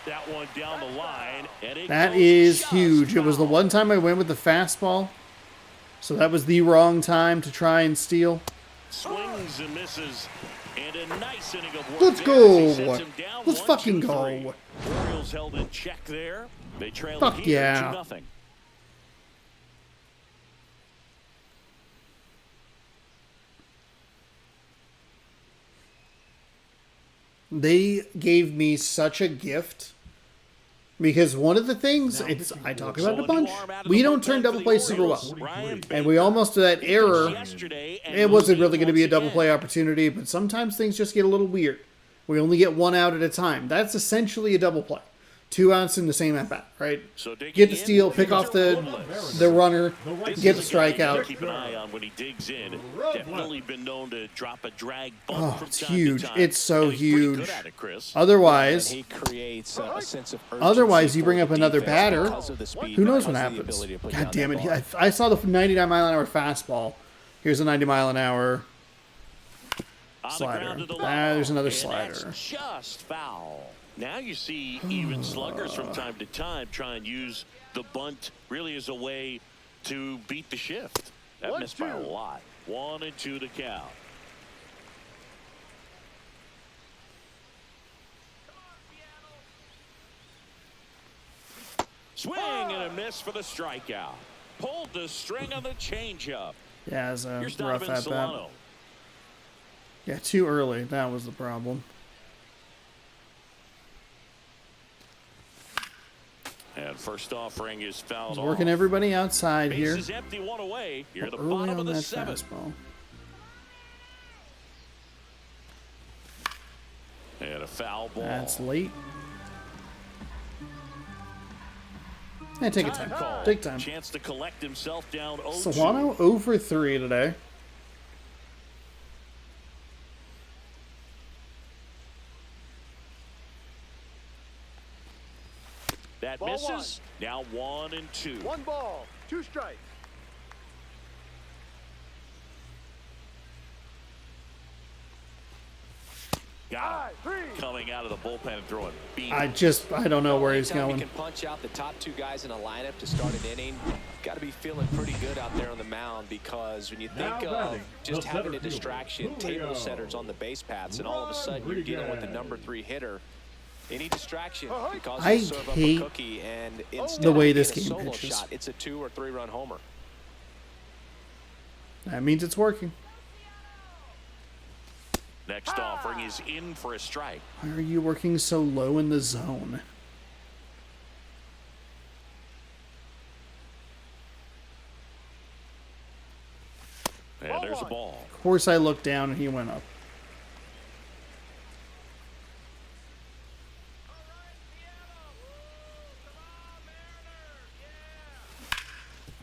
That one down the line. And it That goes is just huge. It was the foul. one time I went with the fastball. So that was the wrong time to try and steal. Swings and misses. And a nice inning of work. Let's there as he go. sets him down. Let's 1, fucking 2, go. 3. Orioles held in check there. They trail Fuck it here yeah. 2-0. They gave me such a gift. Because one of the things, I talk about it a bunch, we don't turn double plays super well. And we almost did that error. It wasn't really going to be a double play opportunity, but sometimes things just get a little weird. We only get 1 out at a time. That's essentially a double play. 2 outs in the same at bat, right? So Get the steal, pick off the runner, get the strikeout. Keep an eye on when he digs in. Definitely been known to drop a drag bunt Oh, from it's time to huge. time. It's so And he's pretty huge. good at it, Chris. Otherwise, He creates a sense of urgency Otherwise, you for bring the up another defense batter. because of the speed, who knows what because of the happens? ability to put God down damn that it. ball. I saw the 99-mile-an-hour fastball. Here's a 90-mile-an-hour On the slider. ground to the There's wall. another And slider. That's just foul. Now you see even sluggers from time to time try and use the bunt really as a way to beat the shift. That missed by a lot. 1-2 to count. Swing and a miss for the strikeout. Pulled the string on the changeup. Yeah, it was a Here's rough Donovan at bat. Solano. Yeah, too early. That was the problem. And first offering is fouled He's off. working everybody outside here. Bases empty, 1 away. You're at the Early bottom on of the that 7th. fastball. And a foul ball. That's late. Yeah, take your time. Call. Take time. Chance to collect himself down 0-2. Solano 0 for 3 today. That Ball misses. Now 1-2. 1 ball, 2 strikes. Got him. Coming out of the bullpen and throwing beat. I don't know where he's Anytime going. you can punch out the top 2 guys in a lineup to start an inning, got to be feeling pretty good out there on the mound, because when you think of just having a distraction, table setters on the base paths, and all of a sudden you're dealing with the number 3 hitter, any distraction can cause you to serve up a cookie, and instead the way of this being a game solo pitches. shot, it's a 2 or 3 run homer. That means it's working. Next offering is in for a strike. Why are you working so low in the zone? And there's a ball. Of course I looked down and he went up.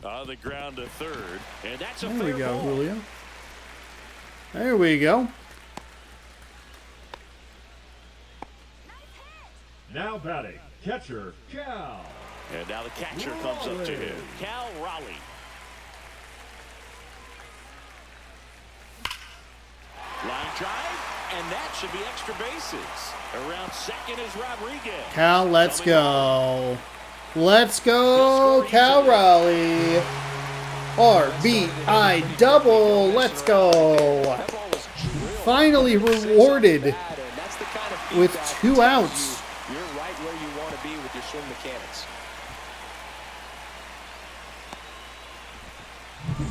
On the ground to third. And that's a There fair we go, ball. Julio. There we go. Now batting, catcher, Cal. And now the catcher comes up to him. Cal Raleigh. Line drive, and that should be extra bases. Around second is Rodriguez. Cal, let's go. Let's go, Cal Raleigh. RBI double. Let's go. Finally rewarded with 2 outs. You're right where you want to be with your swing mechanics.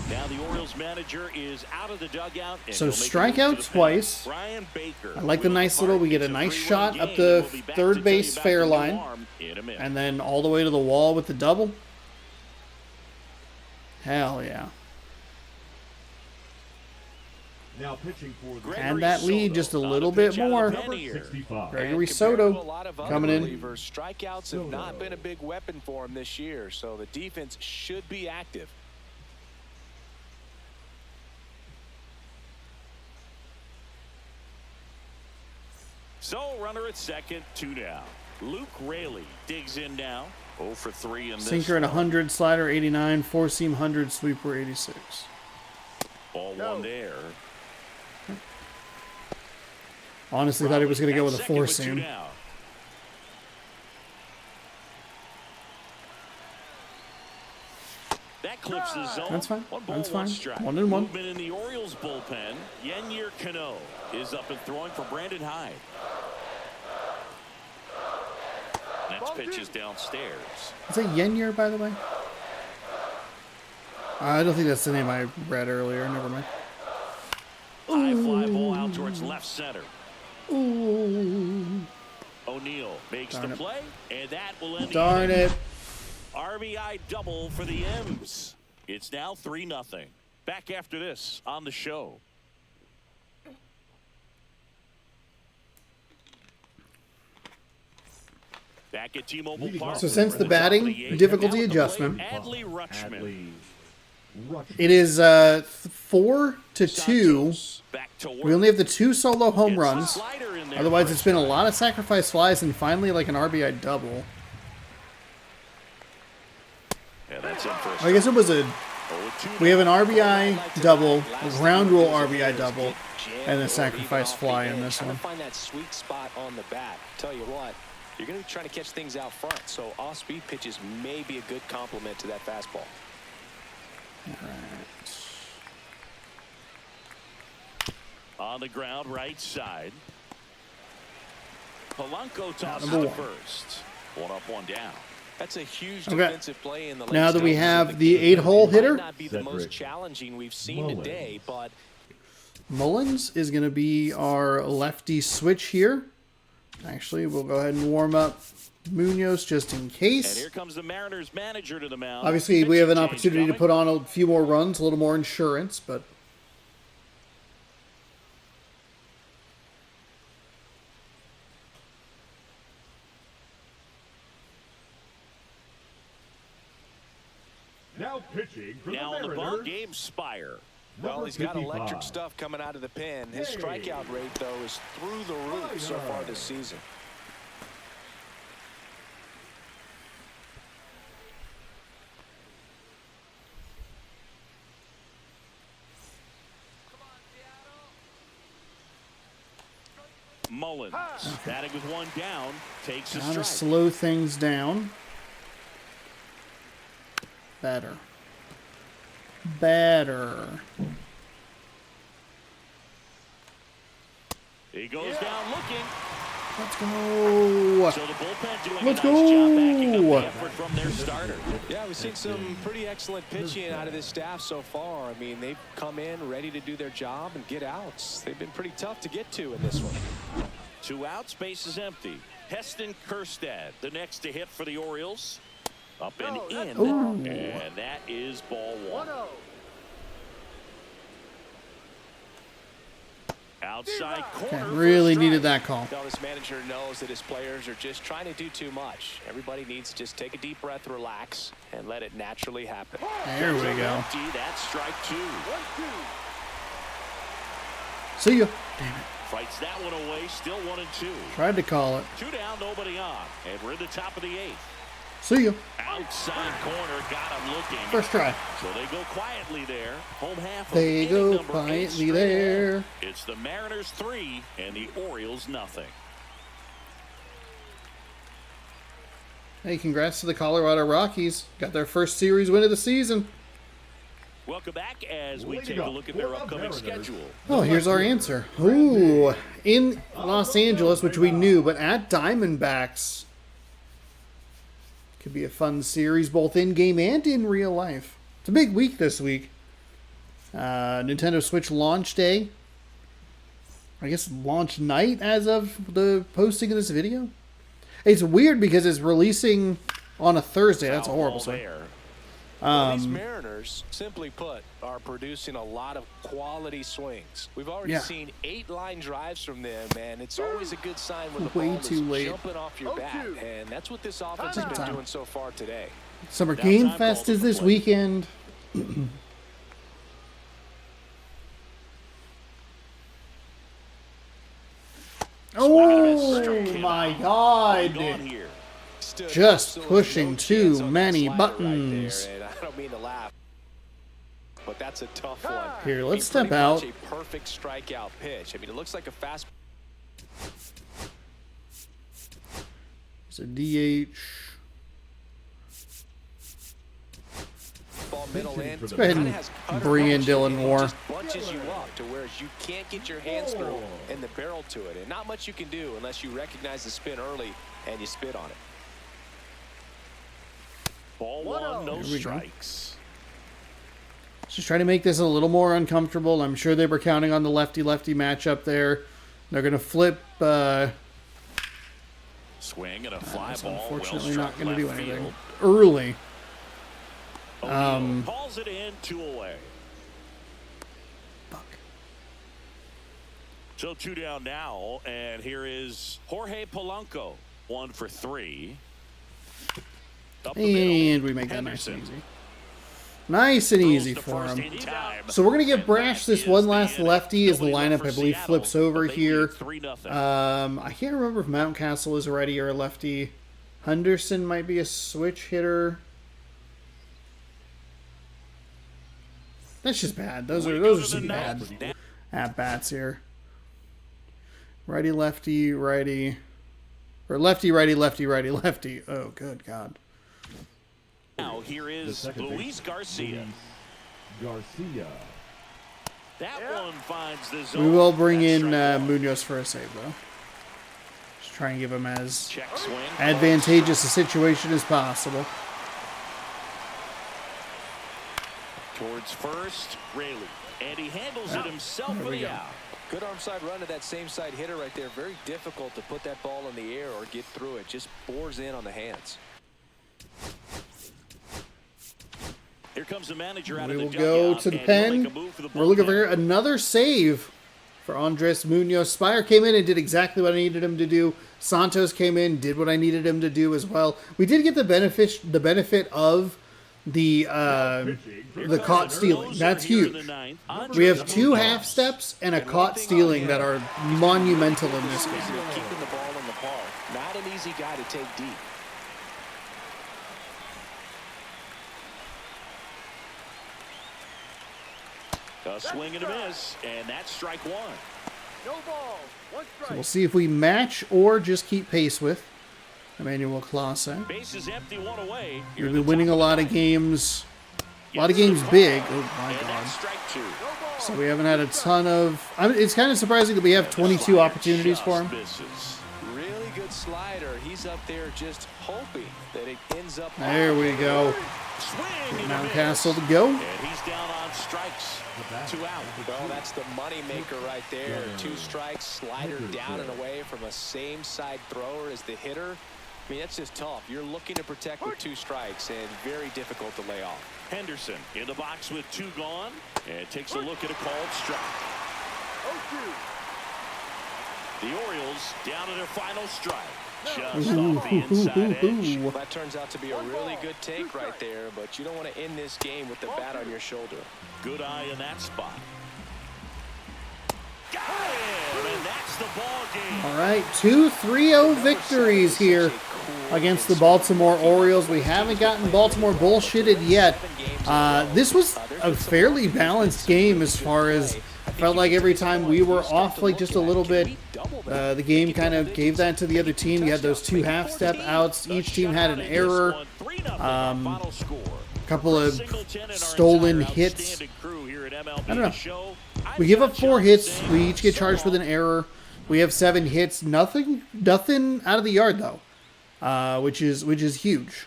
Now the Orioles manager is out of the dugout. And So he'll make a strike move out to the pen. twice. Brian Baker. I like the nice little, we get a nice shot up the third base fair line. And then all the way to the wall with the double. Hell yeah. Now pitching for the And that lead just a little bit more. number 65. Gregory And compared to Soto a lot of other coming in. relievers, strikeouts have not been a big weapon for him this year, so the defense should be active. So runner at second, 2 down. Luke Raley digs in now. 0 for 3 in this. Sinker at 100, slider 89, four seam 100, sweeper 86. Ball 1 there. Honestly, thought he was going to go with a Second four with 2 seam. down. That clips the zone. That's fine. One ball, That's one fine. strike. 1-1. Movement in the Orioles bullpen. Yennier Cano is up and throwing for Brandon Hyde. Next pitch is downstairs. Is it Yennier, by the way? I don't think that's the name I read earlier. Never mind. High fly ball out towards left center. Ooh. O'Neal makes Darn the it. play, and that will end Darn the inning. it. RBI double for the M's. It's now 3-0. Back after this on the show. Back at T-Mobile Park. So since the batting difficulty adjustment, Adley Rutschman. it is 4-2. Back to work. We only have the 2 solo home Gets the runs. slider in there Otherwise, for it's been a strike. lot of sacrifice flies and finally like an RBI double. Yeah, that's in for a I guess it was a. 0-2. We have an RBI double, a ground rule RBI double, and a sacrifice fly in this Trying one. to find that sweet spot on the bat. Tell you what, you're going to be trying to catch things out front, so off-speed pitches may be a good complement to that fastball. On the ground, right side. Polanco tosses Number to one. first. 1 up, 1 down. That's a huge Okay. defensive play in the late Now that we stages of have the the game. 8-hole It hitter, might not be the most Cedric challenging we've seen Mullins. today, but Mullins is going to be our lefty switch here. Actually, we'll go ahead and warm up Munoz just in And case. here comes the Mariners manager to the mound. Obviously, we have an Pitching change opportunity to coming. put on a few more runs, a little more insurance, but Now pitching for Now the on the Mariners. bump, Gabe Spire. well, number he's got 55. electric stuff coming out of the pen. His Hey. strikeout rate, though, is through the roof so far this season. Mullins, batting with one down, takes a Gotta strike. slow things down. Better. He goes down looking. Let's go. So the bullpen doing Let's a nice job backing up go. the effort from their starter. Yeah, we've seen some pretty excellent pitching out of this staff so far. I mean, they've come in ready to do their job and get outs. They've been pretty tough to get to in this one. 2 outs, base is empty. Heston Kjerstad, the next to hit for the Orioles. Up and in, and that is ball 1. Outside corner. Okay, for really a strike. needed that call. Well, this manager knows that his players are just trying to do too much. Everybody needs to just take a deep breath, relax, and let it naturally happen. There we go. Empty, that's strike 2. See ya. Damn it. Fights that one away, still 1 and 2. Tried to call it. 2 down, nobody on, and we're in the top of the 8th. See ya. Outside corner, got him looking. First try. So they go quietly there. Home half of They inning go number 8 quietly straight there. ahead. It's the Mariners 3 and the Orioles nothing. Hey, congrats to the Colorado Rockies. Got their first series win of the season. Welcome back as we Leading take a up look at for their the upcoming Mariners. schedule. Oh, here's our answer. Ooh, in Los Angeles, which we knew, but at Diamondbacks. Could be a fun series, both in-game and in real life. It's a big week this week. Nintendo Switch launch day. I guess launch night as of the posting of this video. It's weird because it's releasing on a Thursday. That's a Foul horrible ball start. there. Well, these Mariners, simply put, are producing a lot of quality swings. We've already seen 8 line drives from them, and it's always a good sign when the Way ball too is late. jumping off your bat, and that's what this offense has been doing so far today. Summer Downtime Game call Fest to is the this plate. weekend. Oh my Gone God! here. Stood Just absolutely pushing no too chance on that many slider buttons. Right there, and I don't mean to laugh, but that's a tough one. Here, let's I mean, step pretty out. much a perfect strikeout pitch. I mean, it looks like a fast. It's a DH. Ball middle in. Let's go ahead and bring in Dylan Moore. Just bunches you up to where you can't get your hands through and the barrel to it, and not much you can do unless you recognize the spin early and you spit on it. Ball 1, no Here we go. strikes. Just trying to make this a little more uncomfortable. I'm sure they were counting on the lefty-lefty matchup there. They're going to flip. Swing and a fly That's ball. unfortunately well not going to do left anything field. early. O'Neal calls it in, 2 away. Fuck. So 2 down now, and here is Jorge Polanco, 1 for 3. Up the middle. And we make that nice and Henderson easy. Nice and easy throws to for first him. in time. So we're going to give And Brash that this is one the last inning. lefty as the Nobody left lineup, for I believe, Seattle, flips over but they here. lead 3-0. I can't remember if Mountcastle is a righty or a lefty. Henderson might be a switch hitter. That's just bad. Those are some bad at bats here. Righty, lefty, righty, or lefty, righty, lefty, righty, lefty. Oh, good God! Now here The is second Luis baseman, Garcia. Luis Garcia. That one finds the zone. We will bring That's in strike 1. Munoz for a save, though. Just try and give him as Check swing. advantageous a situation as possible. Towards first, Rayleigh. And he handles it himself There for we the go. out. Good arm side run to that same side hitter right there. Very difficult to put that ball in the air or get through it. Just bores in on the hands. Here comes the manager out We of will the go dugout, to the and he'll make pen. a move for the We're looking bullpen. for another save for Andres Munoz. Spire came in and did exactly what I needed him to do. Santos came in, did what I needed him to do as well. We did get the benefit of the caught stealing. That's huge. We have 2 half steps and a caught stealing that are monumental in this game. Keeping the ball in the park. Not an easy guy to take deep. A swing and a miss, and that's strike 1. No ball. 1 strike. So we'll see if we match or just keep pace with Emmanuel Clase. Bases empty, one away. We've been winning a lot of games. A lot of games big. Oh, my God. Strike two. So we haven't had a ton of... it's kind of surprising that we have 22 opportunities for him. Really good slider. He's up there just hoping that it ends up. There we go. Swing Mountcastle to go. and he's down on strikes. 2 out. Well, that's the money maker right there. 2 strikes, slider down and away from a same side thrower as the hitter. I mean, that's just tough. You're looking to protect with 2 strikes and very difficult to lay off. Henderson in the box with 2 gone and takes a look at a called strike. The Orioles down to their final strike. Just off the inside edge. Well, that turns out to be a really good take right there, but you don't want to end this game with the bat on your shoulder. Good eye in that spot. Got him, and that's the ball game. All right, 2 3-0 victories here against the Baltimore Orioles. We haven't gotten Baltimore bullshitted yet. This was a fairly balanced game as far as I felt like every time we were off like just a little bit, the game kind of gave that to the other team. You had those 2 half-step outs. Each team had an error. A couple of stolen hits. I don't know. We give up 4 hits. We each get charged with an error. We have 7 hits. Nothing out of the yard though, which is huge.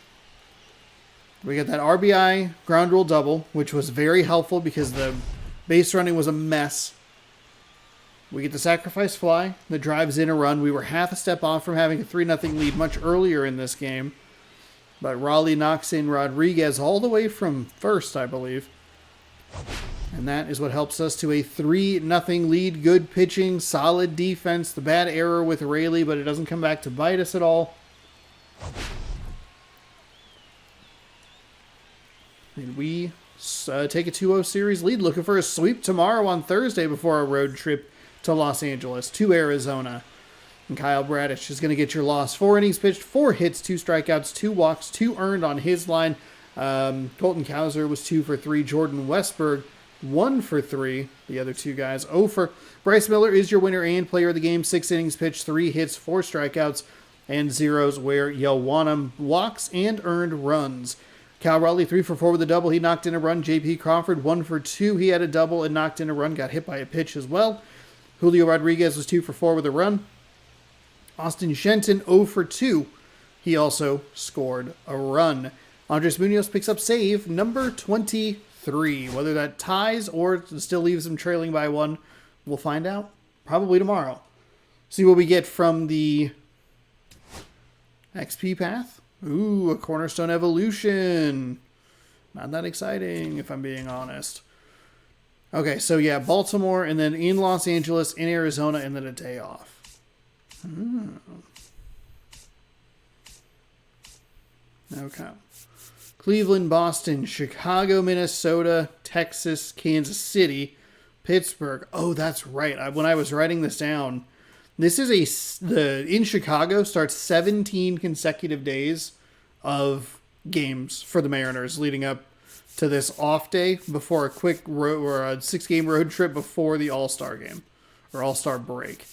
We got that RBI ground rule double, which was very helpful because the base running was a mess. We get the sacrifice fly that drives in a run. We were half a step off from having a 3-0 lead much earlier in this game. But Raleigh knocks in Rodriguez all the way from first, I believe. And that is what helps us to a 3-0 lead. Good pitching, solid defense. The bad error with Raley, but it doesn't come back to bite us at all. And we take a 2-0 series lead. Looking for a sweep tomorrow on Thursday before our road trip to Los Angeles, to Arizona. And Kyle Bradish is going to get your loss. 4 innings pitched, 4 hits, 2 strikeouts, 2 walks, 2 earned on his line. Colton Cowser was 2 for 3. Jordan Westberg, 1 for 3. The other 2 guys, 0 for. Bryce Miller is your winner and player of the game. 6 innings pitched, 3 hits, 4 strikeouts, and zeros where you want 'em. Walks and earned runs. Cal Raleigh 3 for 4 with a double. He knocked in a run. J.P. Crawford 1 for 2. He had a double and knocked in a run. Got hit by a pitch as well. Julio Rodriguez was 2 for 4 with a run. Austin Shenton 0 for 2. He also scored a run. Andres Munoz picks up save number 23. Whether that ties or still leaves him trailing by 1, we'll find out probably tomorrow. See what we get from the XP path. Ooh, a Cornerstone Evolution. Not that exciting, if I'm being honest. Okay, so yeah, Baltimore, and then in Los Angeles, in Arizona, and then a day off. Okay. Cleveland, Boston, Chicago, Minnesota, Texas, Kansas City, Pittsburgh. Oh, that's right. When I was writing this down, this is in Chicago starts 17 consecutive days of games for the Mariners leading up to this off day before a quick road or a 6-game road trip before the All-Star game or All-Star break.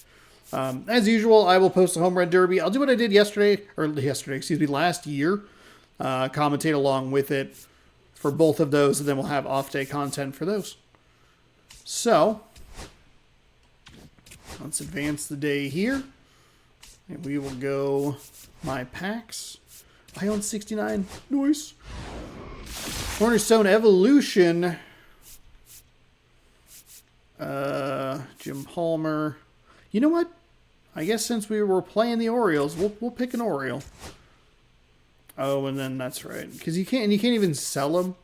As usual, I will post a home run derby. I'll do what I did last year. Commentate along with it for both of those, and then we'll have off day content for those. So let's advance the day here, and we will go my packs. I own 69. Nice. Cornerstone Evolution. Jim Palmer. You know what? I guess since we were playing the Orioles, we'll pick an Oriole. Oh, and then that's right, because you can't even sell them.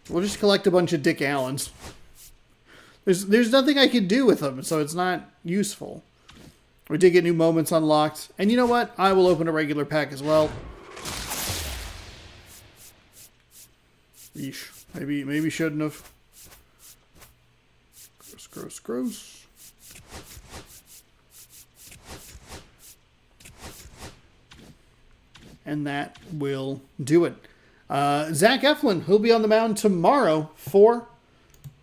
We'll just collect a bunch of Dick Allens. There's nothing I can do with them, so it's not useful. We did get new moments unlocked, and you know what? I will open a regular pack as well. Yeesh. Maybe shouldn't have. Gross. And that will do it. Zach Eflin, he'll be on the mound tomorrow for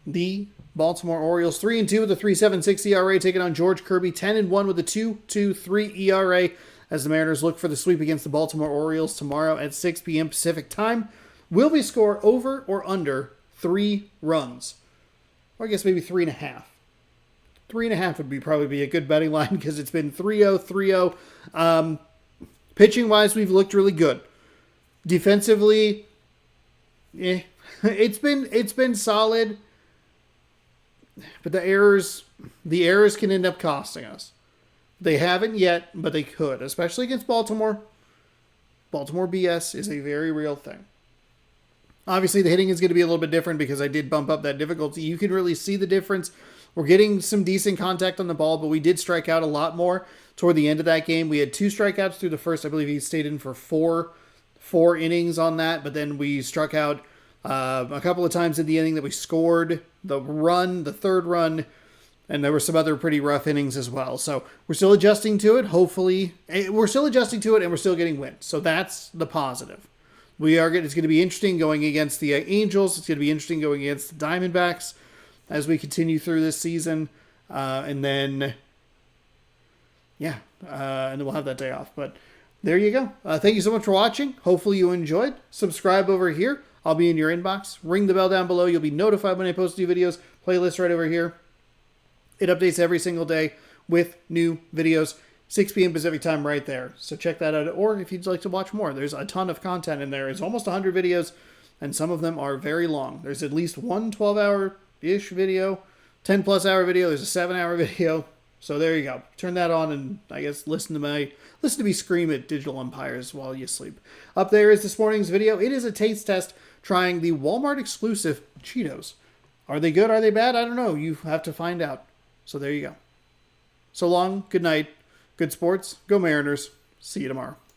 the Baltimore Orioles 3-2 with a 3.76 ERA, taking on George Kirby 10-1 with a 2.23 ERA. As the Mariners look for the sweep against the Baltimore Orioles tomorrow at 6 p.m. Pacific time. Will we score over or under 3 runs? Or I guess maybe 3.5. 3.5 would probably be a good betting line because it's been 3-0, 3-0. Pitching-wise, we've looked really good. Defensively, it's been solid, but the errors can end up costing us. They haven't yet, but they could, especially against Baltimore. Baltimore BS is a very real thing. Obviously, the hitting is going to be a little bit different because I did bump up that difficulty. You can really see the difference. We're getting some decent contact on the ball, but we did strike out a lot more toward the end of that game. We had 2 strikeouts through the first. I believe he stayed in for four innings on that, but then we struck out a couple of times in the inning that we scored the third run, and there were some other pretty rough innings as well. So we're still adjusting to it. Hopefully, we're still adjusting to it, and we're still getting wins. So that's the positive. It's going to be interesting going against the Angels. It's going to be interesting going against the Diamondbacks as we continue through this season. And then we'll have that day off. But there you go. Thank you so much for watching. Hopefully you enjoyed. Subscribe over here. I'll be in your inbox. Ring the bell down below. You'll be notified when I post new videos. Playlist right over here. It updates every single day with new videos. 6 p.m. Pacific time right there. So check that out. Or if you'd like to watch more, there's a ton of content in there. It's almost 100 videos, and some of them are very long. There's at least one 12-hour-ish video, 10-plus hour video. There's a 7-hour video. So there you go. Turn that on and, I guess, listen to me scream at digital empires while you sleep. Up there is this morning's video. It is a taste test trying the Walmart exclusive Cheetos. Are they good? Are they bad? I don't know. You have to find out. So there you go. So long. Good night. Good sports. Go Mariners. See you tomorrow.